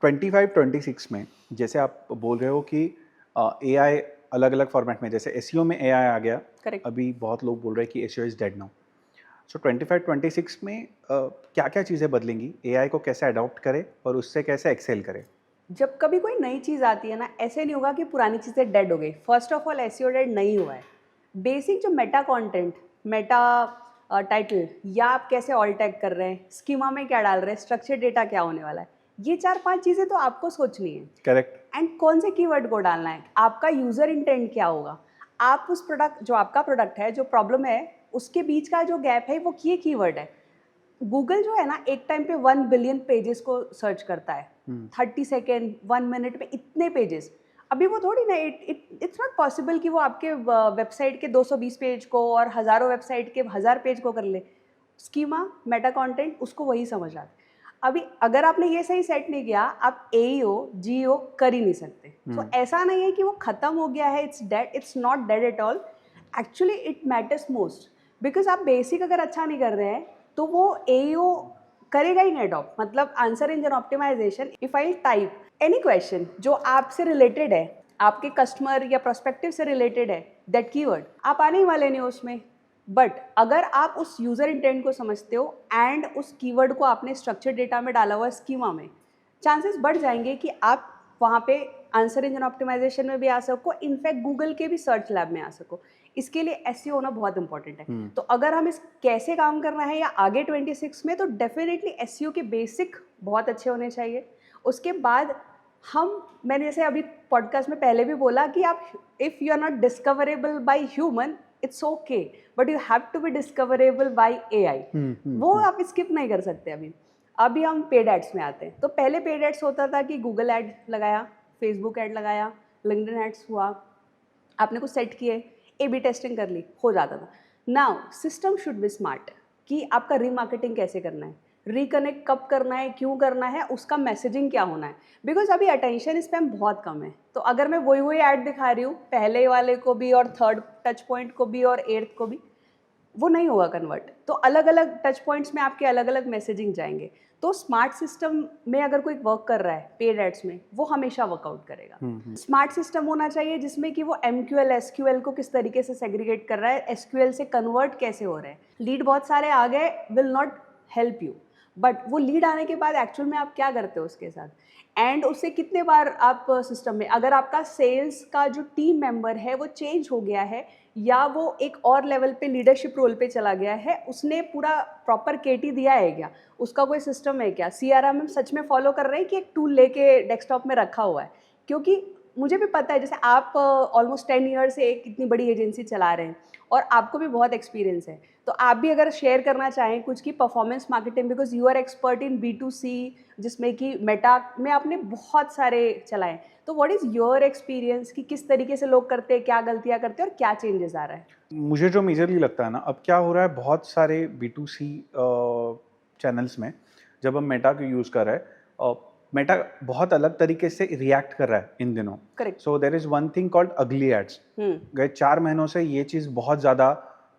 25-26 में जैसे आप बोल रहे हो कि AI अलग अलग फॉर्मेट में, जैसे SEO में AI आ गया. Correct. अभी बहुत लोग बोल रहे हैं कि SEO इज डेड नाउ. सो 25-26 में क्या क्या चीज़ें बदलेंगी, एआई को कैसे अडॉप्ट करे और उससे कैसे एक्सेल करे? जब कभी कोई नई चीज़ आती है ना, ऐसे नहीं होगा कि पुरानी चीज़ें डेड हो गई। First of all SEO dead नहीं हुआ है। बेसिक जो मेटा कंटेंट, मेटा टाइटल, या आप कैसे ऑल टैग कर रहे हैं, स्कीमा में क्या डाल रहे हैं, स्ट्रक्चर डेटा क्या होने वाला है, ये 4-5 चीज़ें तो आपको सोचनी है। करेक्ट। एंड कौन से कीवर्ड को डालना है, आपका यूज़र इंटेंट क्या होगा, आप उस प्रोडक्ट, जो आपका प्रोडक्ट है, जो प्रॉब्लम है, उसके बीच का जो गैप है, वो ये कीवर्ड है। गूगल जो है ना, एक टाइम पे 1 बिलियन पेजेस को सर्च करता है, 30 सेकेंड 1 मिनट में इतने पेजेस। अभी वो थोड़ी ना, इट्स नॉट पॉसिबल कि वो आपके वेबसाइट के 220 पेज को और हज़ारों वेबसाइट के 1000 पेज को कर ले। स्कीमा, मेटा कंटेंट, उसको वही समझ आता है। अभी अगर आपने ये सही सेट नहीं किया, आप एईओ जीओ कर ही नहीं सकते। तो ऐसा नहीं है कि वो खत्म हो गया है, it's dead, it's not dead at all. Actually it matters most, because आप बेसिक अगर अच्छा नहीं कर रहे हैं तो वो एईओ करेगा ही नहीं अडॉप्ट। मतलब answer engine optimization, if I type any question जो आपसे रिलेटेड है, आपके कस्टमर या प्रोस्पेक्टिव से रिलेटेड है, दैट कीवर्ड, आप आने ही वाले नहीं उसमें। बट अगर आप उस यूजर इंटेंट को समझते हो एंड उस कीवर्ड को आपने स्ट्रक्चर डेटा में डाला हुआ है, स्कीमा में, चांसेस बढ़ जाएंगे कि आप वहाँ पे आंसर इंजन ऑप्टिमाइजेशन में भी आ सको, इनफैक्ट गूगल के भी सर्च लैब में आ सको। इसके लिए एसईओ होना बहुत इंपॉर्टेंट है। तो अगर हम इस कैसे काम करना है या आगे 26 में, तो डेफिनेटली एसईओ के बेसिक बहुत अच्छे होने चाहिए। उसके बाद मैंने जैसे अभी पॉडकास्ट में पहले भी बोला कि आप, if you are not discoverable by human, it's okay, but you have to be discoverable by AI. वो आप स्किप नहीं कर सकते। अभी हम पेड एड्स में आते हैं। तो पहले पेड एड्स होता था कि गूगल ऐड लगाया, फेसबुक ऐड लगाया, लिंक्डइन एड्स हुआ, आपने कुछ सेट किए, ए बी टेस्टिंग कर ली, हो जाता था। Now system should be smart कि आपका रीमार्केटिंग कैसे करना है, रिकनेक्ट कब करना है, क्यों करना है, उसका मैसेजिंग क्या होना है। बिकॉज अभी अटेंशन स्पैम बहुत कम है। तो अगर मैं वही ऐड दिखा रही हूँ, पहले वाले को भी और थर्ड टच पॉइंट को भी और 8th को भी, वो नहीं होगा कन्वर्ट। तो अलग अलग टच पॉइंट्स में आपके अलग अलग मैसेजिंग जाएंगे। तो स्मार्ट सिस्टम में अगर कोई वर्क कर रहा है पेड एड्स में, वो हमेशा वर्कआउट करेगा। स्मार्ट सिस्टम होना चाहिए जिसमें कि वो MQL SQL को किस तरीके से सेग्रीगेट कर रहा है, SQL से कन्वर्ट कैसे हो रहे हैं। लीड बहुत सारे आ गए, will not help you, but वो लीड आने के बाद एक्चुअल में आप क्या करते हो उसके साथ, एंड उससे कितने बार आप सिस्टम में, अगर आपका सेल्स का जो टीम मेंबर है वो चेंज हो गया है या वो एक और लेवल पे लीडरशिप रोल पे चला गया है, उसने पूरा प्रॉपर केटी दिया है क्या, उसका कोई सिस्टम है क्या, CRM सच में फॉलो कर रहे हैं कि एक टूल लेके डेस्कटॉप में रखा हुआ है। क्योंकि मुझे भी पता है, जैसे आप ऑलमोस्ट 10 ईयर से एक इतनी बड़ी एजेंसी चला रहे हैं और आपको भी बहुत एक्सपीरियंस है, तो आप भी अगर शेयर करना चाहें कुछ की performance marketing, because you are expert in B2C, जिसमें कि मेटा में आपने बहुत सारे चलाए, तो व्हाट इज़ योर एक्सपीरियंस कि किस तरीके से लोग करते हैं, क्या गलतियां करते हैं और क्या चेंजेस आ रहा है? मुझे जो मेजरली लगता है ना, अब क्या हो रहा है, बहुत सारे B2C चैनल्स में जब हम मेटा को यूज़ कर रहे हैं, मेटा बहुत अलग तरीके से रिएक्ट कर रहा है इन दिनों। Correct. So there is one thing called ugly ads. गए 4 महीनों से ये चीज़ बहुत ज़्यादा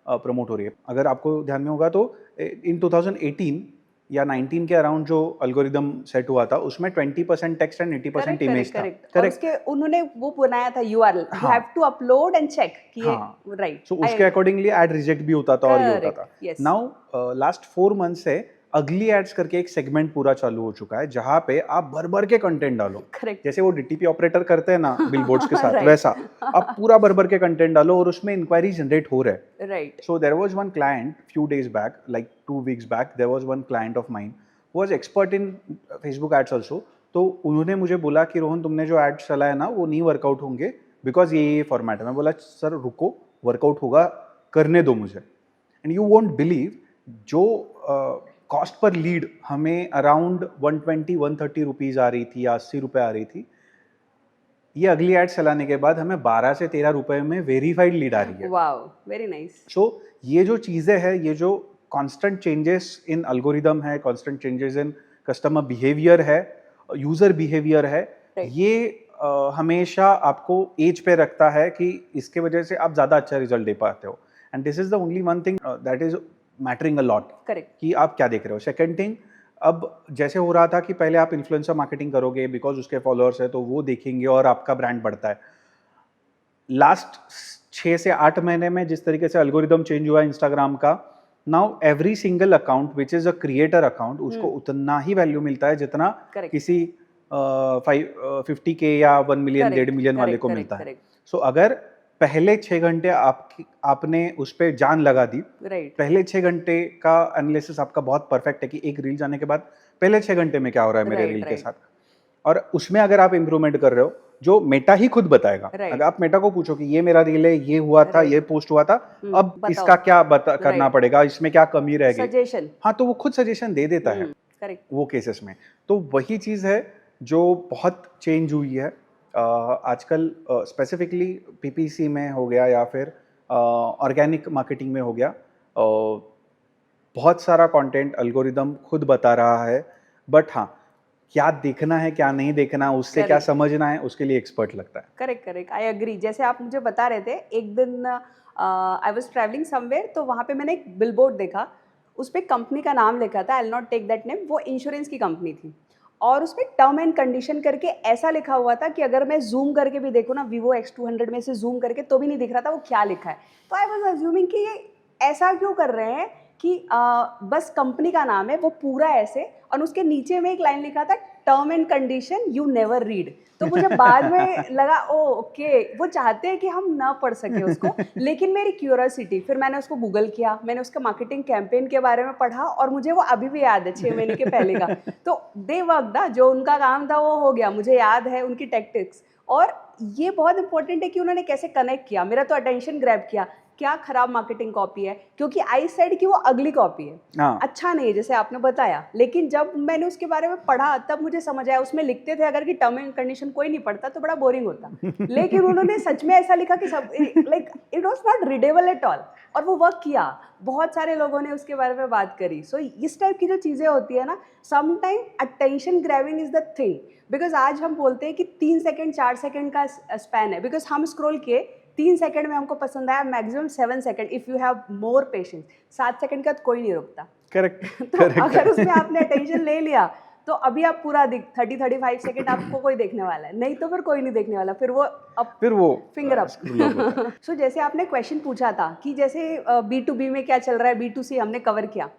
प्रमोट हो रही है। अगर आपको ध्यान में होगा तो इन 2018 या 19 के अराउंड जो एल्गोरिदम सेट हुआ था, उसमें 20% टेक्स्ट एंड 80% इमेज था। करेक्ट। उसके उन्होंने वो बनाया था URL, you have to upload and check कि ये राइट। सो उसके अकॉर्डिंगली ऐड रिजेक्ट भी होता था और ये होता था। Yes. नाउ लास्ट 4 मंथ से अगली एड्स करके एक सेगमेंट पूरा चालू हो चुका है, जहां पे आप भर भर के कंटेंट डालो। करेक्ट। जैसे वो DTP ऑपरेटर करते हैं ना बिलबोर्ड्स के साथ, Right. वैसा आप पूरा भर भर के कंटेंट डालो और उसमें इंक्वायरी जनरेट हो रहा है। Right. So there was one client few days back, like 2 weeks back, there was one client of mine who was expert in Facebook ads also. तो उन्होंने मुझे बोला कि रोहन, तुमने जो एड्स चलाया ना वो नहीं वर्कआउट होंगे बिकॉज ये फॉर्मेट है। मैं बोला सर रुको, वर्कआउट होगा, करने दो मुझे। एंड यू वोंट बिलीव, जो कॉस्ट पर लीड हमें अराउंड 120-130 रुपीज़ आ रही थी या 80 रुपये आ रही थी, ये अगली एड चलाने के बाद हमें 12 से 13 रुपए में वेरीफाइड लीड आ रही है। Wow, very nice. सो ये जो चीज़ें हैं, ये जो कांस्टेंट चेंजेस इन एल्गोरिदम है, constant changes in customer behaviour है, यूज़र बिहेवियर है, ये हमेशा आपको एज पे रखता है कि इसके वजह से आप ज़्यादा अच्छा रिजल्ट दे पाते हो। And this is the only one thing that is mattering a lot. Correct. कि आप क्या देख रहे हो। सेकेंड थिंग, अब जैसे हो रहा था कि पहले आप इन्फ्लुएंसर मार्केटिंग करोगे बिकॉज उसके फॉलोअर्स है तो वो देखेंगे और आपका ब्रांड बढ़ता है। लास्ट 6 से 8 महीने में जिस तरीके से एल्गोरिदम चेंज हुआ इंस्टाग्राम का, now every single account which is a creator account उसको उतना ही वैल्यू मिलता है जितना Correct. किसी 50K या 1 मिलियन Correct, 1.5 मिलियन वाले correct, को correct, मिलता है. correct. सो अगर पहले 6 घंटे आपने उस पर जान लगा दी, Right. पहले 6 घंटे का एनालिसिस आपका बहुत परफेक्ट है कि एक रील जाने के बाद पहले 6 घंटे में क्या हो रहा है मेरे Right, रील के right. साथ, और उसमें अगर आप इम्प्रूवमेंट कर रहे हो जो मेटा ही खुद बताएगा. Right. अगर आप मेटा को पूछो कि ये मेरा रील है, ये हुआ था, Right. ये पोस्ट हुआ था, अब बताओ. इसका क्या करना Right. पड़ेगा, इसमें क्या कमी रह गई, Suggestion. हाँ, तो वो खुद सजेशन दे देता है Correct. वो केसेस में. तो वही चीज है जो बहुत चेंज हुई है आजकल, स्पेसिफिकली पीपीसी में हो गया या फिर ऑर्गेनिक मार्केटिंग में हो गया. बहुत सारा कंटेंट अल्गोरिदम खुद बता रहा है, बट हाँ, क्या देखना है क्या नहीं देखना, उससे क्या Correct. समझना है, उसके लिए एक्सपर्ट लगता है. Correct correct, I agree. जैसे आप मुझे बता रहे थे, एक दिन आई वाज ट्रैवलिंग समवेयर, तो वहाँ पे मैंने एक बिलबोर्ड देखा. उस पर कंपनी का नाम लिखा था, I will not take that name. वो इंश्योरेंस की कंपनी थी और उस पर टर्म एंड कंडीशन करके ऐसा लिखा हुआ था कि अगर मैं जूम करके भी देखूँ ना, वीवो X200 में से जूम करके तो भी नहीं दिख रहा था वो क्या लिखा है. तो आई वाज अज्यूमिंग कि ये ऐसा क्यों कर रहे हैं कि बस कंपनी का नाम है वो पूरा ऐसे, और उसके नीचे में एक लाइन लिखा था term and condition you never read. तो मुझे बाद में लगा ओके, वो चाहते हैं कि हम ना पढ़ सके उसको. लेकिन मेरी क्यूरियोसिटी, फिर मैंने उसको गूगल किया, मैंने उसका मार्केटिंग कैंपेन के बारे में पढ़ा और मुझे वो अभी भी याद है 6 महीने के पहले का. तो दे वर्क दा, जो उनका काम था वो हो गया, मुझे याद है उनकी टैक्टिक्स. और ये बहुत इंपॉर्टेंट है कि उन्होंने कैसे कनेक्ट किया, मेरा तो अटेंशन ग्रैब किया. क्या खराब मार्केटिंग कॉपी है, क्योंकि आई सेड कि वो अगली कॉपी है, हाँ. अच्छा नहीं है जैसे आपने बताया. लेकिन जब मैंने उसके बारे में पढ़ा तब मुझे समझ आया. उसमें लिखते थे अगर कि टर्म एंड कंडीशन कोई नहीं पढ़ता तो बड़ा बोरिंग होता. लेकिन उन्होंने सच में ऐसा लिखा कि सब like it was not readable at all, और वो वर्क किया. बहुत सारे लोगों ने उसके बारे में बात करी. सो इस टाइप की जो चीज़ें होती है ना, sometime attention grabbing is the thing. Because आज हम बोलते हैं कि 3 सेकेंड 4 सेकेंड का स्पैन है, बिकॉज हम स्क्रॉल किए 3 सेकंड में हमको पसंद आया, maximum 7 second if you have more patience. 7 second का तो कोई नहीं रुकता. करेक्ट. तो अगर उसमें आपने अटेंशन ले लिया तो अभी आप पूरा 30-35 सेकंड आपको कोई देखने वाला है, नहीं तो फिर कोई नहीं देखने वाला. फिर वो फिंगर अप. सो जैसे आपने क्वेश्चन पूछा था कि जैसे B2B में क्या चल रहा है, B2C हमने कवर किया.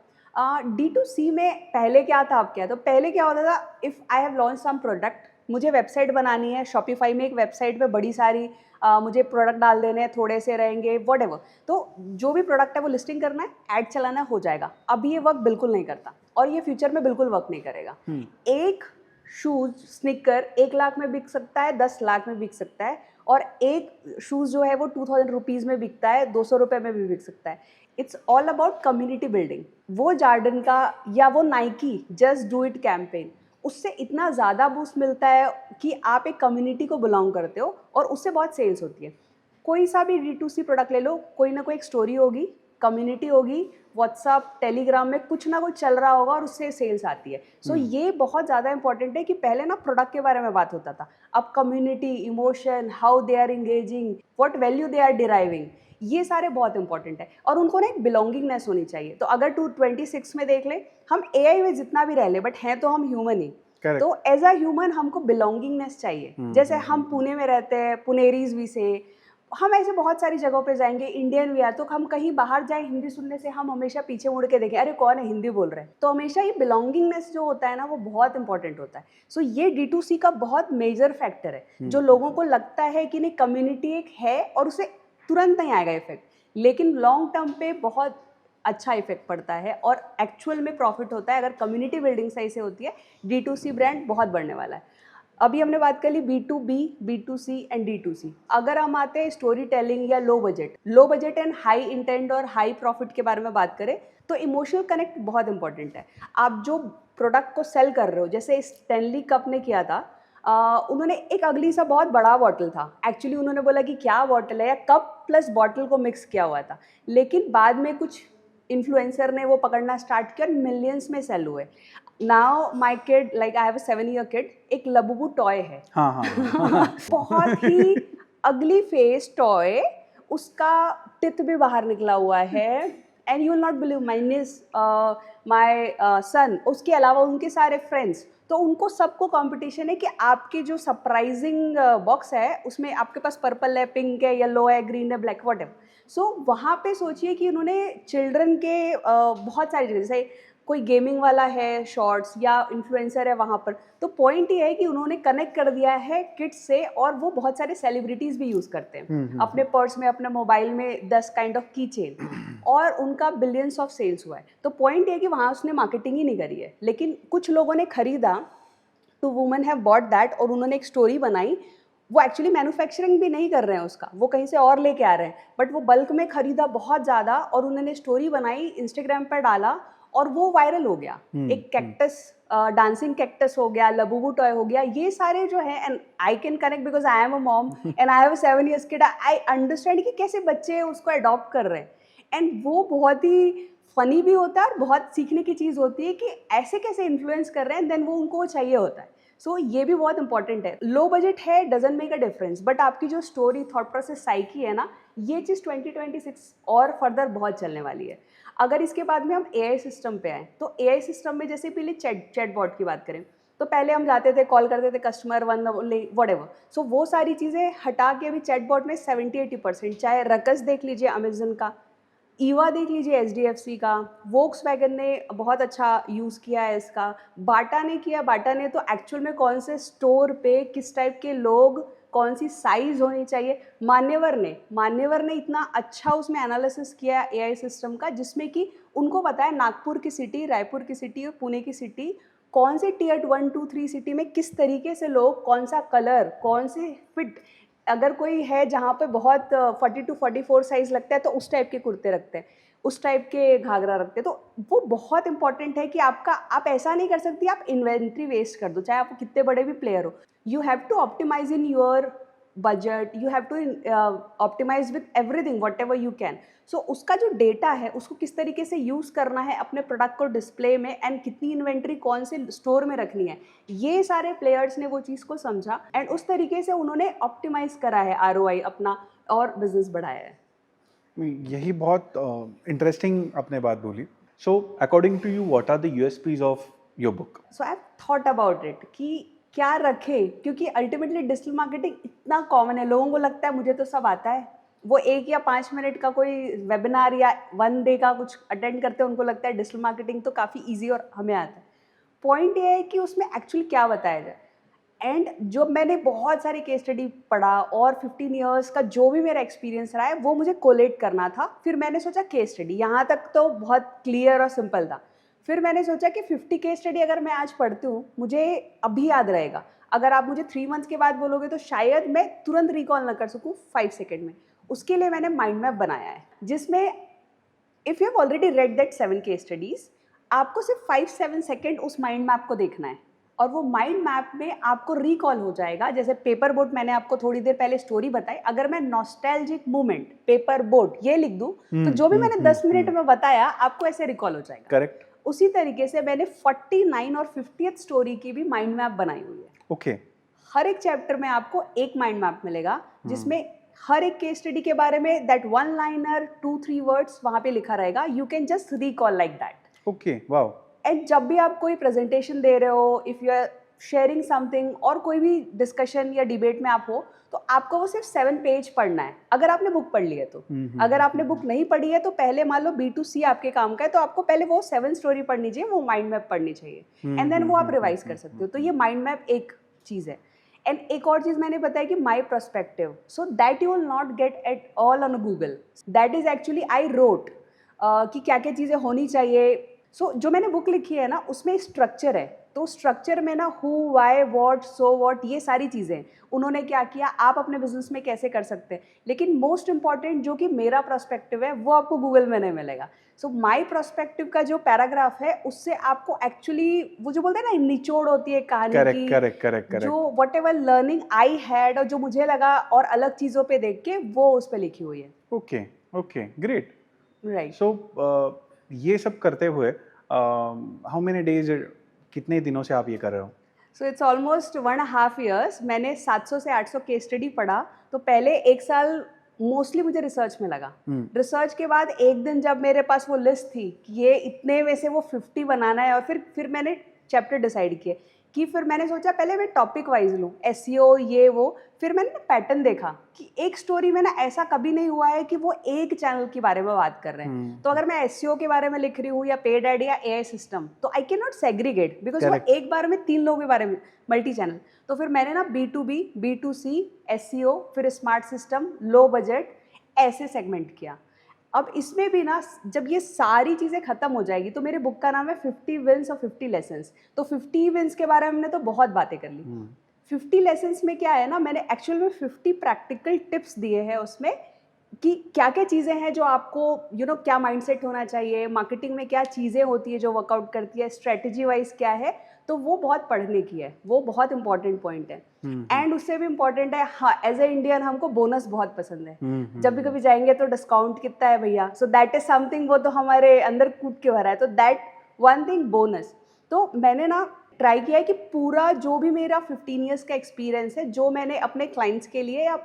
D2C में पहले क्या था, अब क्या. तो पहले क्या होता था, if I have launch some product, मुझे वेबसाइट बनानी है, शॉपिफाई में एक वेबसाइट पे बड़ी सारी मुझे प्रोडक्ट डाल देने हैं, थोड़े से रहेंगे व्हाटएवर. तो जो भी प्रोडक्ट है वो लिस्टिंग करना है, ऐड चलाना हो जाएगा. अब ये वर्क बिल्कुल नहीं करता और ये फ्यूचर में बिल्कुल वर्क नहीं करेगा. एक शूज स्निकर 1 लाख में बिक सकता है, 10 लाख में बिक सकता है, और एक शूज़ जो है वो 2000 रुपीज़ में बिकता है, 200 रुपये में भी बिक सकता है. It's all about community building. वो जार्डन का या वो Nike just do it campaign, उससे इतना ज़्यादा बूस्ट मिलता है कि आप एक कम्युनिटी को बिलोंग करते हो और उससे बहुत सेल्स होती है. कोई सा भी D2C प्रोडक्ट ले लो, कोई ना कोई एक स्टोरी होगी, कम्युनिटी होगी, व्हाट्सअप टेलीग्राम में कुछ ना कुछ चल रहा होगा और उससे सेल्स आती है. सो ये बहुत ज़्यादा इंपॉर्टेंट है कि पहले ना प्रोडक्ट के बारे में बात होता था, अब community, emotion, how they are engaging, what value they are deriving, ये सारे बहुत इंपॉर्टेंट है. और उनको ना एक बिलोंगिंगनेस होनी चाहिए. तो अगर 226 में देख ले, हम AI में जितना भी रह ले बट हैं तो हम ह्यूमन ही. तो एज अ ह्यूमन हमको बिलोंगिंगनेस चाहिए. जैसे हम पुणे में रहते हैं, पुनेरीज भी से, हम ऐसे बहुत सारी जगहों पे जाएंगे, इंडियन भी है, तो हम कहीं बाहर जाए हिंदी सुनने से हम हमेशा पीछे मुड़ के देखें, अरे कौन है हिंदी बोल रहे हैं. तो हमेशा ये बिलोंगिंगनेस जो होता है ना, वो बहुत इंपॉर्टेंट होता है. सो ये D2C का बहुत मेजर फैक्टर है, जो लोगों को लगता है कि नहीं कम्युनिटी एक है और उसे तुरंत नहीं आएगा इफेक्ट, लेकिन लॉन्ग टर्म पे बहुत अच्छा इफेक्ट पड़ता है और एक्चुअल में प्रॉफिट होता है. अगर कम्युनिटी बिल्डिंग सही से होती है, D2C ब्रांड बहुत बढ़ने वाला है. अभी हमने बात कर ली B2B, B2C एंड D2C. अगर हम आते हैं स्टोरी टेलिंग या low budget and high intent और हाई प्रॉफिट के बारे में बात करें, तो इमोशनल कनेक्ट बहुत इंपॉर्टेंट है. आप जो प्रोडक्ट को सेल कर रहे हो, जैसे स्टैनली कप ने किया था, उन्होंने एक अगली सा बहुत बड़ा बॉटल था, एक्चुअली उन्होंने बोला कि क्या बॉटल है, या कप प्लस बॉटल को मिक्स किया हुआ था, लेकिन बाद में कुछ इन्फ्लुएंसर ने वो पकड़ना स्टार्ट किया और मिलियंस में सेल हुए. Now my kid, like I have a 7 year kid, एक लबुबू टॉय है. बहुत ही अगली फेस टॉय, उसका टिथ भी बाहर निकला हुआ है. And you will not believe, my niece, my सन, उसके अलावा उनके सारे फ्रेंड्स तो उनको सबको कंपटीशन है कि आपकी जो सरप्राइजिंग बॉक्स है उसमें आपके पास पर्पल है, पिंक है, येलो है, ग्रीन है, ब्लैक, व्हाटएवर। सो वहाँ पे सोचिए कि उन्होंने चिल्ड्रन के बहुत सारी चीज़ें, जैसे कोई गेमिंग वाला है शॉर्ट्स या इन्फ्लुएंसर है वहाँ पर, तो पॉइंट ये है कि उन्होंने कनेक्ट कर दिया है किड्स से, और वो बहुत सारे सेलिब्रिटीज़ भी यूज़ करते हैं अपने पर्स में, अपने मोबाइल में 10 काइंड ऑफ की चेन, और उनका बिलियंस ऑफ सेल्स हुआ है। तो पॉइंट ये है कि वहाँ उसने मार्केटिंग ही नहीं करी है, लेकिन कुछ लोगों ने खरीदा, two women have bought that, और उन्होंने एक स्टोरी बनाई। वो एक्चुअली मैन्युफैक्चरिंग भी नहीं कर रहे हैं उसका, वो कहीं से और लेके आ रहे हैं, बट वो बल्क में खरीदा बहुत ज़्यादा, और उन्होंने स्टोरी बनाई, इंस्टाग्राम पर डाला, और वो वायरल हो गया। एक कैक्टस, डांसिंग कैक्टस हो गया, लबूबू टॉय हो गया, ये सारे जो है, and I can connect because I am a mom and I have a 7 years kid, I understand कि कैसे बच्चे उसको अडॉप्ट कर रहे हैं, एंड वो बहुत ही फनी भी होता है और बहुत सीखने की चीज़ होती है कि ऐसे कैसे इन्फ्लुएंस कर रहे हैं, देन वो उनको चाहिए होता है। सो ये भी बहुत इंपॉर्टेंट है। लो बजट है, doesn't make a difference, but आपकी जो स्टोरी, थॉट प्रोसेस, साइकी है ना, ये चीज़ 2026 और फर्दर बहुत चलने वाली है। अगर इसके बाद में हम एआई सिस्टम पे आए, तो एआई सिस्टम में जैसे पहले चैटबॉट की बात करें, तो पहले हम जाते थे, कॉल करते थे कस्टमर वन व्हाटएवर, सो वो सारी चीज़ें हटा के अभी चैटबॉट में 70-80%, चाहे रकस देख लीजिए अमेजन का, ईवा देख लीजिए एचडीएफसी का, वोक्सवैगन ने बहुत अच्छा यूज़ किया है इसका, बाटा ने किया। बाटा ने तो एक्चुअल में कौन से स्टोर पे किस टाइप के लोग, कौन सी साइज़ होनी चाहिए, मान्यवर ने इतना अच्छा उसमें एनालिसिस किया एआई सिस्टम का, जिसमें कि उनको पता है नागपुर की सिटी, रायपुर की सिटी और पुणे की सिटी, कौन से टियर 1, 2, 3 सिटी में किस तरीके से लोग, कौन सा कलर, कौन से फिट, अगर कोई है जहाँ पे बहुत 40-44 साइज़ लगता है तो उस टाइप के कुर्ते रखते हैं, उस टाइप के घाघरा रखते हैं। तो वो बहुत इंपॉर्टेंट है कि आप ऐसा नहीं कर सकती आप इन्वेंट्री वेस्ट कर दो, चाहे आप कितने बड़े भी प्लेयर हो। You have to optimise in your budget, you have to optimise with everything whatever you can. So उसका जो डेटा है उसको किस तरीके से यूज़ करना है अपने प्रोडक्ट को डिस्प्ले में, एंड कितनी इन्वेंट्री कौन से स्टोर में रखनी है, ये सारे प्लेयर्स ने वो चीज़ को समझा, एंड उस तरीके से उन्होंने ऑप्टिमाइज करा है आरओआई अपना, और बिजनेस बढ़ाया है। यही बहुत इंटरेस्टिंग आपने बात बोली। So according to you what are the USPs of your book? So I have thought about it कि क्या रखे, क्योंकि अल्टीमेटली डिजिटल मार्केटिंग इतना कॉमन है, लोगों को लगता है मुझे तो सब आता है, वो 1 या 5 मिनट का कोई वेबिनार या 1 डे का कुछ अटेंड करते हैं, उनको लगता है डिजिटल मार्केटिंग तो काफ़ी ईजी और हमें आता है। पॉइंट ये है कि उसमें एक्चुअली क्या बताया जाए, एंड जो मैंने बहुत सारी केस स्टडी पढ़ा, और 15 ईयर्स का जो भी मेरा एक्सपीरियंस रहा है वो मुझे कोलेट करना था। फिर मैंने सोचा केस स्टडी, यहाँ तक तो बहुत क्लियर और सिंपल था। फिर मैंने सोचा कि 50 केस स्टडी अगर मैं आज पढ़ती हूँ, मुझे अभी याद रहेगा। अगर आप मुझे 3 मंथ्स के बाद बोलोगे तो शायद मैं तुरंत रिकॉल ना कर सकूँ 5 सेकेंड में। उसके लिए मैंने माइंड मैप बनाया है, जिसमें if you have already read that 7 case studies, आपको सिर्फ 5-7 सेकेंड उस माइंड मैप को देखना है, और वो माइंड मैप में आपको रिकॉल हो जाएगा। जैसे पेपर बोट, मैंने आपको थोड़ी देर पहले स्टोरी बताई, अगर मैं नॉस्टैल्जिक मोमेंट पेपर बोट ये लिख दूं, तो जो भी मैंने 10 मिनट में बताया आपको ऐसे रिकॉल हो जाएगा। करेक्ट। उसी तरीके से मैंने 49 और 50th स्टोरी की भी माइंड मैप बनाई हुई है। ओके। हर एक चैप्टर में आपको एक माइंड मैप मिलेगा, जिसमें हर एक केस स्टडी के बारे में दैट 1 लाइनर 2-3 वर्ड्स वहाँ पे लिखा रहेगा। You can just recall like that. Okay, wow. And जब भी आप कोई प्रेजेंटेशन दे रहे हो, if you are sharing something, और कोई भी डिस्कशन या डिबेट में आप हो, तो आपको वो सिर्फ 7 पेज पढ़ना है, अगर आपने बुक पढ़ ली है तो। अगर आपने बुक नहीं पढ़ी है तो पहले मान लो B2C आपके काम का है, तो आपको पहले वो 7 स्टोरी पढ़नी चाहिए, वो माइंड मैप पढ़नी चाहिए, एंड देन वो आप रिवाइज कर सकते हो। तो ये माइंड मैप एक चीज़ है। एंड एक और चीज़ मैंने बताया कि my perspective, so that you will not gate at all on Google, that is actually I wrote कि क्या क्या चीज़ें होनी चाहिए। सो जो मैंने बुक लिखी है ना, उसमें स्ट्रक्चर है, तो स्ट्रक्चर में ना who, why, what, so what, ये सारी चीज़ें उन्होंने क्या किया, आप अपने बिजनेस में कैसे कर सकते हैं। लेकिन मोस्ट इंपॉर्टेंट जो कि मेरा पर्सपेक्टिव है, वो आपको गूगल में नहीं मिलेगा। सो माई पर्सपेक्टिव का जो पैराग्राफ है, उससे आपको एक्चुअली वो जो बोलते हैं ना निचोड़ होती है कहानी की, करेक्ट। जो what ever learning I had और जो मुझे लगा और अलग चीज़ों पे देख के, वो उस पर लिखी हुई है। Okay, great. राइट। सो ये सब करते हुए हाउ मेनी डेज, कितने दिनों से आप ये कर रहे हो? So it's almost 1.5 years। मैंने 700 से 800 केस स्टडी पढ़ा, तो पहले 1 साल मोस्टली मुझे रिसर्च में लगा। रिसर्च के बाद एक दिन जब मेरे पास वो लिस्ट थी कि ये इतने में से वो 50 बनाना है, और फिर मैंने चैप्टर डिसाइड किए कि फिर मैंने सोचा पहले मैं टॉपिक वाइज लूँ, एसईओ ये वो, फिर मैंने ना पैटर्न देखा कि एक स्टोरी में ना ऐसा कभी नहीं हुआ है कि वो एक चैनल के बारे में बात कर रहे हैं। तो अगर मैं एसईओ के बारे में लिख रही हूँ या पेड एड या एआई सिस्टम, तो I can not segregate because वो एक बार में 3 लोगों के बारे में, मल्टी चैनल। तो फिर मैंने ना B2B, B2C, एसईओ, फिर स्मार्ट सिस्टम, लो बजट, ऐसे सेगमेंट किया। अब इसमें भी ना जब ये सारी चीज़ें ख़त्म हो जाएगी, तो मेरे बुक का नाम है 50 विंस और 50 लेसन्स। तो 50 विंस के बारे में हमने तो बहुत बातें कर ली। 50 लेसन्स में क्या है ना, मैंने एक्चुअल में 50 प्रैक्टिकल टिप्स दिए हैं उसमें कि क्या क्या चीज़ें हैं जो आपको क्या माइंडसेट होना चाहिए, मार्केटिंग में क्या चीज़ें होती है जो वर्कआउट करती है, स्ट्रेटजी वाइज क्या है। तो वो बहुत पढ़ने की है, वो बहुत इंपॉर्टेंट पॉइंट है। एंड उससे भी इम्पॉर्टेंट है, हाँ, एज ए इंडियन हमको बोनस बहुत पसंद है। जब भी कभी जाएंगे तो डिस्काउंट कितना है भैया, सो दैट इज समथिंग, वो तो हमारे अंदर कूद के भरा है। तो दैट वन थिंग बोनस। तो मैंने ना ट्राई किया है कि पूरा जो भी मेरा 15 ईयर्स का एक्सपीरियंस है, जो मैंने अपने क्लाइंट्स के लिए या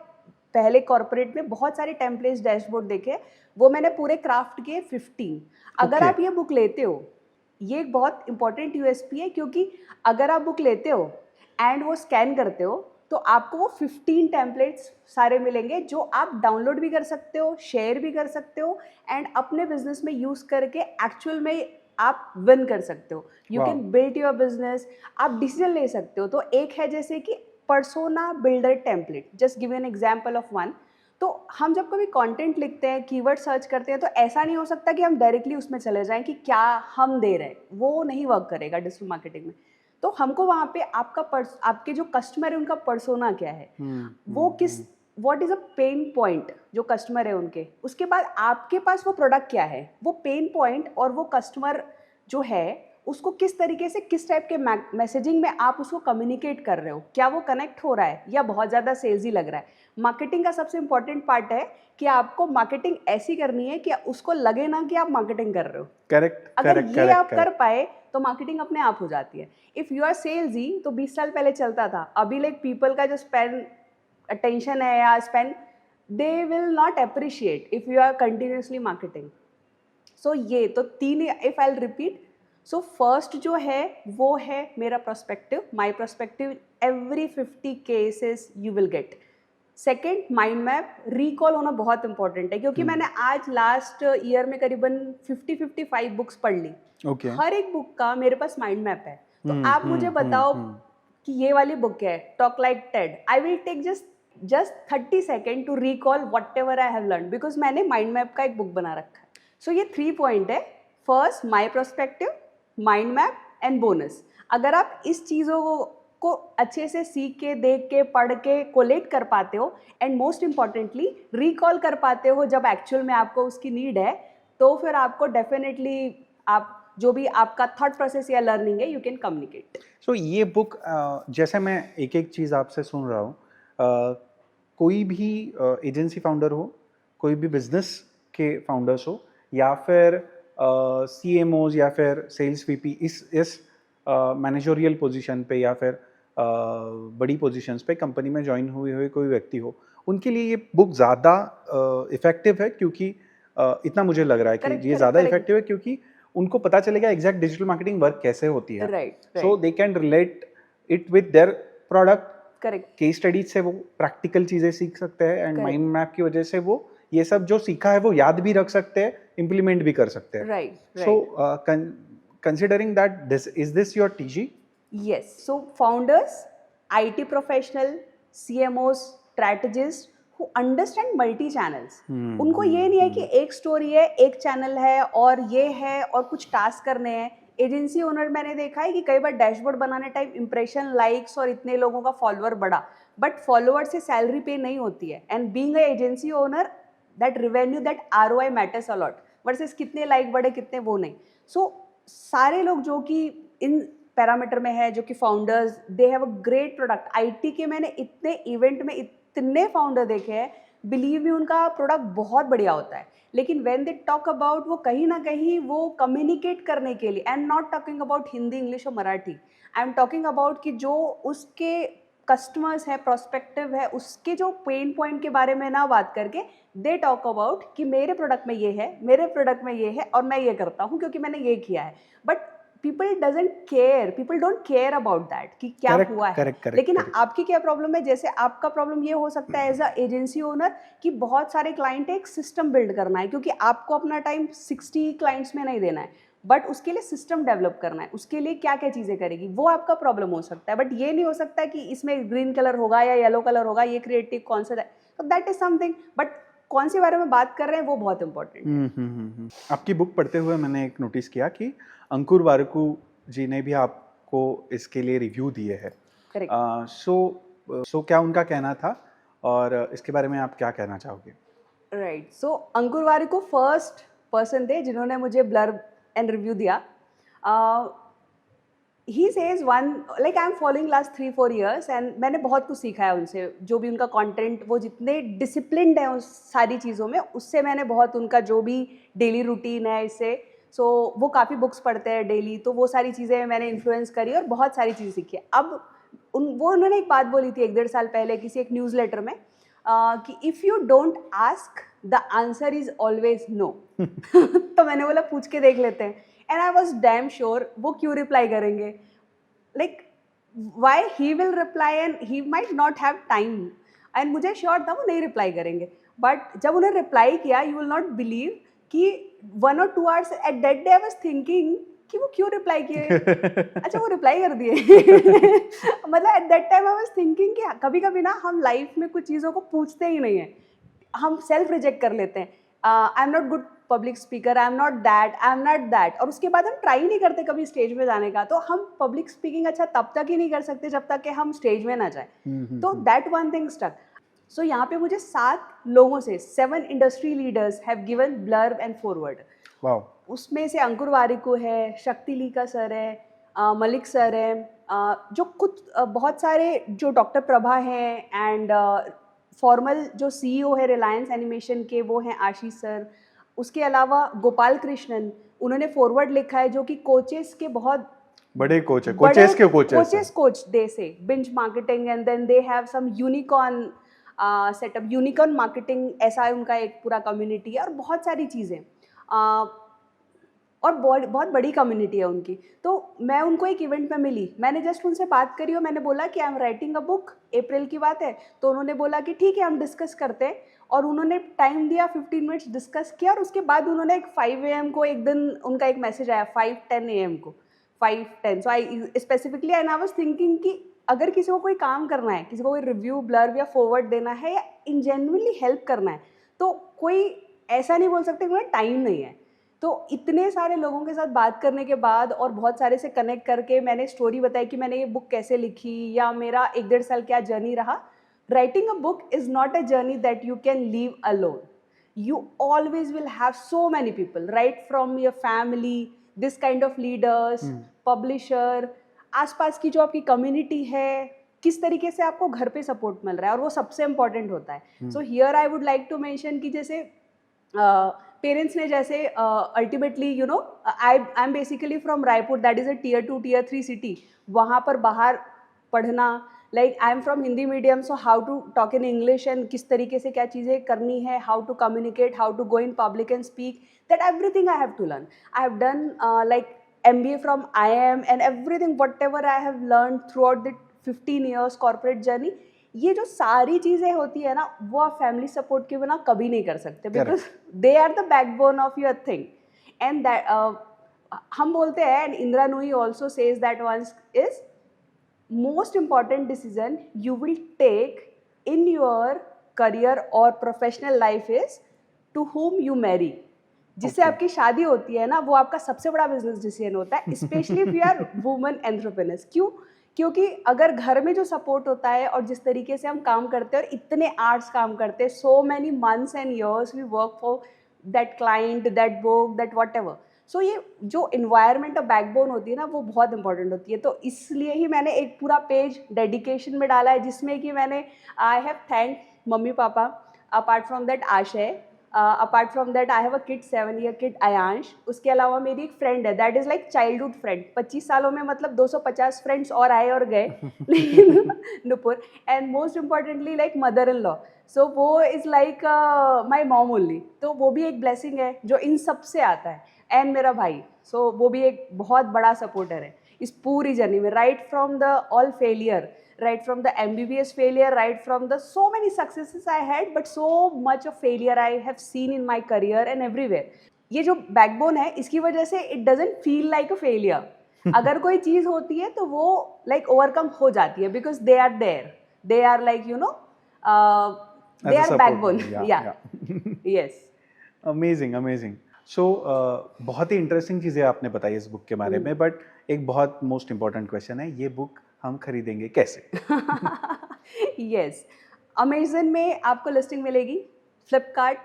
पहले कॉर्पोरेट में बहुत सारे टेम्पलेट्स डैशबोर्ड देखे, वो मैंने पूरे क्राफ्ट किए 15। अगर आप ये बुक लेते हो, ये एक बहुत इंपॉर्टेंट यूएसपी है, क्योंकि अगर आप बुक लेते हो एंड वो स्कैन करते हो तो आपको वो 15 टेम्पलेट्स सारे मिलेंगे जो आप डाउनलोड भी कर सकते हो, शेयर भी कर सकते हो एंड अपने बिजनेस में यूज करके एक्चुअल में आप विन कर सकते हो। You can build your business, आप डिसीजन ले सकते हो। तो एक है जैसे कि persona builder template, just give an example of one. तो हम जब कभी कंटेंट लिखते हैं, कीवर्ड सर्च करते हैं, तो ऐसा नहीं हो सकता कि हम डायरेक्टली उसमें चले जाएं कि क्या हम दे रहे हैं, वो नहीं वर्क करेगा डिजिटल मार्केटिंग में। तो हमको वहाँ पे आपके जो कस्टमर है उनका पर्सोना क्या है, वो किस, what is a pain point जो कस्टमर है उनके, उसके बाद आपके पास वो प्रोडक्ट क्या है, वो पेन पॉइंट और वो कस्टमर जो है उसको किस तरीके से, किस टाइप के मैसेजिंग में आप उसको कम्युनिकेट कर रहे हो, क्या वो कनेक्ट हो रहा है या बहुत ज़्यादा सेल्सी लग रहा है। मार्केटिंग का सबसे इंपॉर्टेंट पार्ट है कि आपको मार्केटिंग ऐसी करनी है कि उसको लगे ना कि आप मार्केटिंग कर रहे हो। करेक्ट। अगर ये आप कर पाए तो मार्केटिंग अपने आप हो जाती है। इफ़ यू आर सेल्सी, तो 20 साल पहले चलता था, अभी लाइक पीपल का जो स्पेन अटेंशन है या span, they will not appreciate if you are continuously marketing. So ये तो 3, if I repeat. So first जो है वो है मेरा perspective, my perspective, every 50 cases you will get. Second, mind map, recall होना बहुत इंपॉर्टेंट है, क्योंकि मैंने आज लास्ट ईयर में करीबन 50-55 बुक्स पढ़ ली। हर एक बुक का मेरे पास माइंड मैप है। तो आप मुझे बताओ कि ये वाली बुक है talk like TED, I will take just 30 second to recall whatever I have learn, because मैंने माइंड मैप का एक बुक बना रखा है। सो ये 3 पॉइंट है, first my perspective, mind map and bonus. अगर आप इस चीज़ों को अच्छे से सीख के, देख के, पढ़ के कोलेक्ट कर पाते हो एंड मोस्ट इम्पॉर्टेंटली रिकॉल कर पाते हो जब एक्चुअल में आपको उसकी नीड है, तो फिर आपको डेफिनेटली आप जो भी आपका थॉट प्रोसेस या लर्निंग है, यू कैन कम्युनिकेट। सो ये बुक, जैसे मैं एक एक चीज़ आपसे सुन रहा हूँ, कोई भी एजेंसी फाउंडर हो, कोई भी बिजनेस के फाउंडर्स हो, या फिर CMOs या फिर सेल्स VP, इस मैनेजरियल पोजीशन पे या फिर बड़ी पोजीशंस पे कंपनी में ज्वाइन हुए कोई व्यक्ति हो, उनके लिए ये बुक ज़्यादा इफेक्टिव है, क्योंकि इतना मुझे लग रहा है कि ये ज़्यादा इफेक्टिव है क्योंकि उनको पता चलेगा एग्जैक्ट डिजिटल मार्केटिंग वर्क कैसे होती है। So they can relate it with their product. Correct. Case studies से वो प्रैक्टिकल चीज़ें सीख सकते हैं एंड माइंड मैप की वजह से वो ये सब जो सीखा है वो याद भी रख सकते हैं, इम्प्लीमेंट भी कर सकते हैं। Right. So considering that, is this your TG? Yes. So founders, IT professional, CMOs, strategists who understand multi channels, उनको ये नहीं है कि एक स्टोरी है, एक चैनल है और ये है और कुछ टास्क करने हैं। एजेंसी ओनर मैंने देखा है कि कई बार डैशबोर्ड बनाने टाइम इंप्रेशन, लाइक्स और इतने लोगों का फॉलोअर बढ़ा, बट फॉलोअर से सैलरी पे नहीं होती है। And being a agency owner, that revenue, that ROI matters a lot, versus कितने लाइक बढ़े कितने वो नहीं। सो सारे लोग जो कि इन पैरामीटर में है, जो कि founders, they have a great product. IT के मैंने इतने इवेंट में इतने फाउंडर देखे हैं, बिलीव मी उनका प्रोडक्ट बहुत बढ़िया होता है, लेकिन व्हेन दे टॉक अबाउट, वो कहीं ना कहीं वो कम्युनिकेट करने के लिए, and not talking about Hindi, English और Marathi, I am talking about कि जो उसके कस्टमर्स है, प्रोस्पेक्टिव है, उसके जो पेन पॉइंट के बारे में ना बात करके दे टॉक अबाउट कि मेरे प्रोडक्ट में ये है, मेरे प्रोडक्ट में ये है और मैं ये करता हूँ क्योंकि मैंने ये किया है। But people don't care about that कि क्या Correct, हुआ है। correct, correct, लेकिन correct. आपकी क्या प्रॉब्लम है, जैसे आपका प्रॉब्लम ये हो सकता है एज अ एजेंसी ओनर कि बहुत सारे क्लाइंट है, एक सिस्टम बिल्ड करना है, क्योंकि आपको अपना टाइम 60 क्लाइंट्स में नहीं देना है, बट उसके लिए सिस्टम डेवलप करना है, उसके लिए क्या क्या चीज़ें करेगी वो आपका प्रॉब्लम हो सकता है। बट ये नहीं हो सकता कि इसमें ग्रीन कलर होगा या येलो कलर होगा, ये क्रिएटिव कौन सा, तो दैट इज समथिंग। बट कौन से बारे में बात कर रहे हैं वो बहुत इंपॉर्टेंट है। आपकी बुक पढ़ते हुए मैंने एक नोटिस किया कि अंकुर वारिकू जी ने भी आपको इसके लिए रिव्यू दिए हैं। करेक्ट। सो क्या उनका कहना था और इसके बारे में आप क्या कहना चाहोगे? राइट, सो अंकुर वारिकू फर्स्ट पर्सन थे जिन्होंने मुझे ब्लर्ब एंड रिव्यू दिया। He says one, like I am following last 3-4 years and मैंने बहुत कुछ सीखा है उनसे, जो भी उनका कंटेंट, वो जितने डिसिप्लिन्ड हैं उस सारी चीज़ों में, उससे मैंने बहुत उनका जो भी डेली रूटीन है इससे, सो वो काफ़ी बुक्स पढ़ते हैं डेली, तो वो सारी चीज़ें मैंने इन्फ्लुएंस करी और बहुत सारी चीज़ें सीखी है। अब उन्होंने एक बात बोली थी 1-1.5 साल पहले किसी एक न्यूज़लेटर में, कि if you don't ask the answer is always no. तो मैंने बोला पूछ के देख लेते हैं, and I was damn sure वो क्यों रिप्लाई करेंगे, like why he will reply and he might not have time, and मुझे श्योर था वो नहीं रिप्लाई करेंगे। बट जब उन्हें रिप्लाई किया, यू विल नॉट बिलीव कि 1 or 2 hours at that day I was thinking कि वो क्यों रिप्लाई किए। अच्छा, वो रिप्लाई कर दिए। मतलब at that time I was thinking कि कभी कभी ना हम लाइफ में कुछ चीज़ों को पूछते ही नहीं हैं, हम सेल्फ रिजेक्ट कर लेते हैं। I am not good public speaker, I am not that, और उसके बाद हम ट्राई नहीं करते कभी स्टेज में जाने का। तो हम पब्लिक स्पीकिंग अच्छा तब तक ही नहीं कर सकते जब तक कि हम स्टेज में ना जाए। तो दैट वन थिंग स्टक। सो यहाँ पे मुझे 7 लोगों से 7 industry leaders have given blurb and forward. Wow. उसमें से अंकुर वारिकू है, शक्ति लीका सर है, मलिक सर है, जो कुछ बहुत सारे जो डॉक्टर प्रभा हैं, एंड फॉर्मल जो सीईओ है रिलायंस एनिमेशन के वो हैं आशीष सर। उसके अलावा गोपाल कृष्णन, उन्होंने फॉरवर्ड लिखा है, जो कि कोचेस के बहुत बड़े कोच है, कोचेस के coaches coach they say binge marketing, and then they have some unicorn setup, unicorn marketing, ऐसा उनका एक पूरा कम्युनिटी है और बहुत सारी चीज़ें, और बहुत बड़ी कम्युनिटी है उनकी। तो मैं उनको एक इवेंट में मिली, मैंने जस्ट उनसे बात करी और मैंने बोला कि I am writing a book, April की बात है। तो उन्होंने बोला कि ठीक है हम डिस्कस करते हैं, और उन्होंने टाइम दिया, 15 मिनट्स डिस्कस किया, और उसके बाद उन्होंने एक 5 AM को एक दिन उनका एक मैसेज आया, 5:10 AM को, 5:10। So I specifically I was thinking कि अगर किसी को कोई काम करना है, किसी को कोई रिव्यू ब्लर्ब या फॉरवर्ड देना है या इन जेन्युइनली हेल्प करना है, तो कोई ऐसा नहीं बोल सकते कि उन्हें टाइम नहीं है। तो इतने सारे लोगों के साथ बात करने के बाद और बहुत सारे से कनेक्ट करके मैंने स्टोरी बताई कि मैंने ये बुक कैसे लिखी, या मेरा 1-1.5 साल क्या जर्नी रहा। Writing a book is not a journey that you can leave alone, you always will have so many people, right from your family, this kind of leaders, publisher, आसपास की जो आपकी कम्युनिटी है, किस तरीके से आपको घर पे सपोर्ट मिल रहा है, और वो सबसे इम्पॉर्टेंट होता है। So here I would like to mention कि जैसे पेरेंट्स ने जैसे ultimately you know, I am basically from Raipur, that is a Tier 2 Tier 3 city, वहाँ पर बाहर पढ़ना, like I am from Hindi medium, so how to talk in English and किस तरीके से क्या चीज़ें करनी है, how to communicate, how to go in public and speak, that everything I have to learn. I have done like MBA from IIM and everything whatever I have learn throughout the 15 years corporate journey. ये जो सारी चीज़ें होती है ना, वो आप family support के बिना कभी नहीं कर सकते, because they are the backbone of your thing. And that हम बोलते हैं, and Indira Nooyi also says that once, is most important decision you will take in your career or professional life is to whom you marry। जिससे आपकी शादी होती है ना, वो आपका सबसे बड़ा बिजनेस डिसीजन होता है, specially if you are woman entrepreneurs. क्यों? क्योंकि अगर घर में जो सपोर्ट होता है और जिस तरीके से हम काम करते हैं और इतने आवर्स काम करते हैं, so many months and years we work for that client, that book, that whatever. So ये जो इन्वायरमेंट और बैकबोन होती है ना, वो बहुत इंपॉर्टेंट होती है। तो इसलिए ही मैंने एक पूरा पेज डेडिकेशन में डाला है, जिसमें कि मैंने I have thank mummy papa, apart from that Aashay, apart from that I have a kid 7 year kid Aayansh. उसके अलावा मेरी एक फ्रेंड है, that is like childhood friend. 25 सालों में मतलब 250 फ्रेंड्स और आए और गए, लेकिन Nupur. And most importantly like mother in law, so वो is like my mom only. तो वो भी एक ब्लेसिंग है जो इन सब से आता है। एंड मेरा भाई, सो वो भी एक बहुत बड़ा सपोर्टर है इस पूरी जर्नी में, right from the all failure, right from the MBBS failure, right from the so many successes I had, but so much of failure I have seen in my career and everywhere. ये जो backbone है इसकी वजह से it doesn't feel like a failure. अगर कोई चीज़ होती है तो वो like overcome हो जाती है because they are there. They are like they As a are support backbone. group, Yeah. Yes. Amazing amazing. So बहुत ही इंटरेस्टिंग चीज़ें आपने बताई इस बुक के बारे में, बट एक बहुत मोस्ट इम्पॉर्टेंट क्वेश्चन है, ये बुक हम खरीदेंगे कैसे? यस, अमेजन में आपको लिस्टिंग मिलेगी, फ्लिपकार्ट,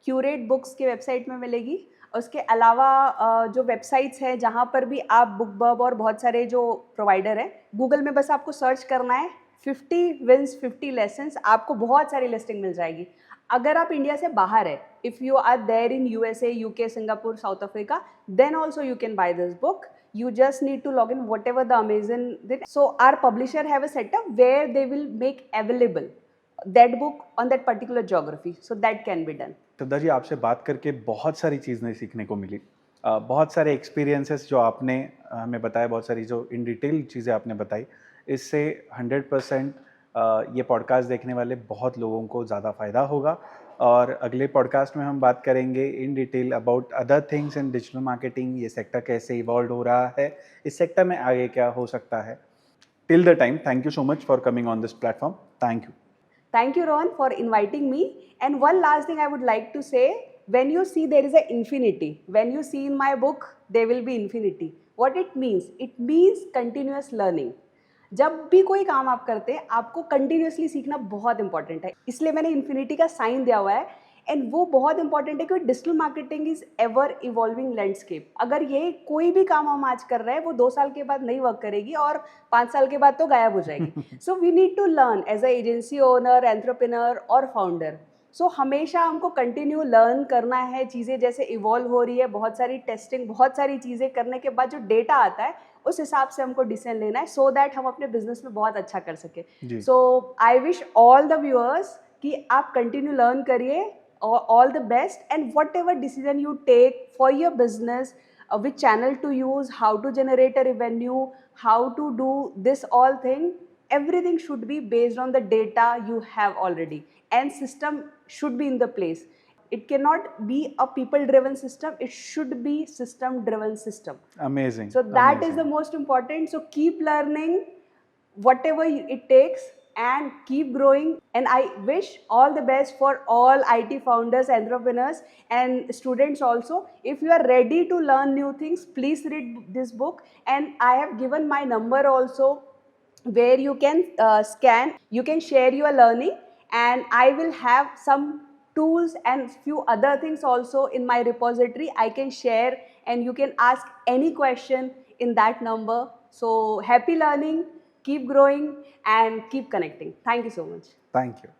क्यूरेट बुक्स के वेबसाइट में मिलेगी। उसके अलावा जो वेबसाइट्स हैं जहाँ पर भी आप बुकबब और बहुत सारे जो प्रोवाइडर हैं, गूगल में बस आपको सर्च करना है 50 विंस 50 लेसन्स, आपको बहुत सारी लिस्टिंग मिल जाएगी। अगर आप इंडिया से बाहर है, if you are there in USA, UK, Singapore, South Africa, then also you can buy this book. You just need to log in whatever the Amazon did. So our publisher have a setup where they will make available that book on that particular geography. So that can be done. Shraddha ji, आपसे बात करके बहुत सारी चीज़ें सीखने को मिली, बहुत सारे एक्सपीरियंसेस जो आपने हमें बताया, बहुत सारी जो इन डिटेल चीज़ें आपने बताई, इससे 100% ये पॉडकास्ट देखने वाले बहुत लोगों को ज़्यादा फ़ायदा होगा। और अगले पॉडकास्ट में हम बात करेंगे in detail about other things in digital marketing, ये सेक्टर कैसे इवॉल्व हो रहा है, इस सेक्टर में आगे क्या हो सकता है। Till the time, thank you so much for coming on this platform. Thank you. Thank you, Ron, for inviting me. And one last thing I would like to say, when you see there is an infinity, when you see in my book, there will be infinity. What it means continuous learning. जब भी कोई काम आप करते हैं, आपको continuously सीखना बहुत इंपॉर्टेंट है, इसलिए मैंने इन्फिनिटी का साइन दिया हुआ है। एंड वो बहुत इंपॉर्टेंट है क्योंकि digital marketing is ever evolving landscape. अगर ये कोई भी काम हम आज कर रहे हैं वो 2 साल के बाद नहीं वर्क करेगी और 5 साल के बाद तो गायब हो जाएगी। So we need to learn as a agency owner, entrepreneur और फाउंडर। सो हमेशा हमको कंटिन्यू लर्न करना है, चीज़ें जैसे इवॉल्व हो रही है, बहुत सारी टेस्टिंग, बहुत सारी चीज़ें करने के बाद जो डेटा आता है उस हिसाब से हमको डिसीजन लेना है, सो दैट हम अपने बिजनेस में बहुत अच्छा कर सके। So I wish all the viewers कि आप कंटिन्यू लर्न करिए, all the best, and whatever decision you take for your business, which channel to use, how to generate a revenue, how to do this all thing, everything should be based on the data you have already, and system should be in the place. It cannot be a people driven system, it should be system driven system. Amazing. So that is the most important. So keep learning whatever it takes and keep growing. And I wish all the best for all IT founders, entrepreneurs and students also. If you are ready to learn new things, please read this book, and I have given my number also where you can scan, you can share your learning, and I will have some tools and few other things also in my repository I can share, and you can ask any question in that number. So happy learning, keep growing and keep connecting. Thank you so much. Thank you.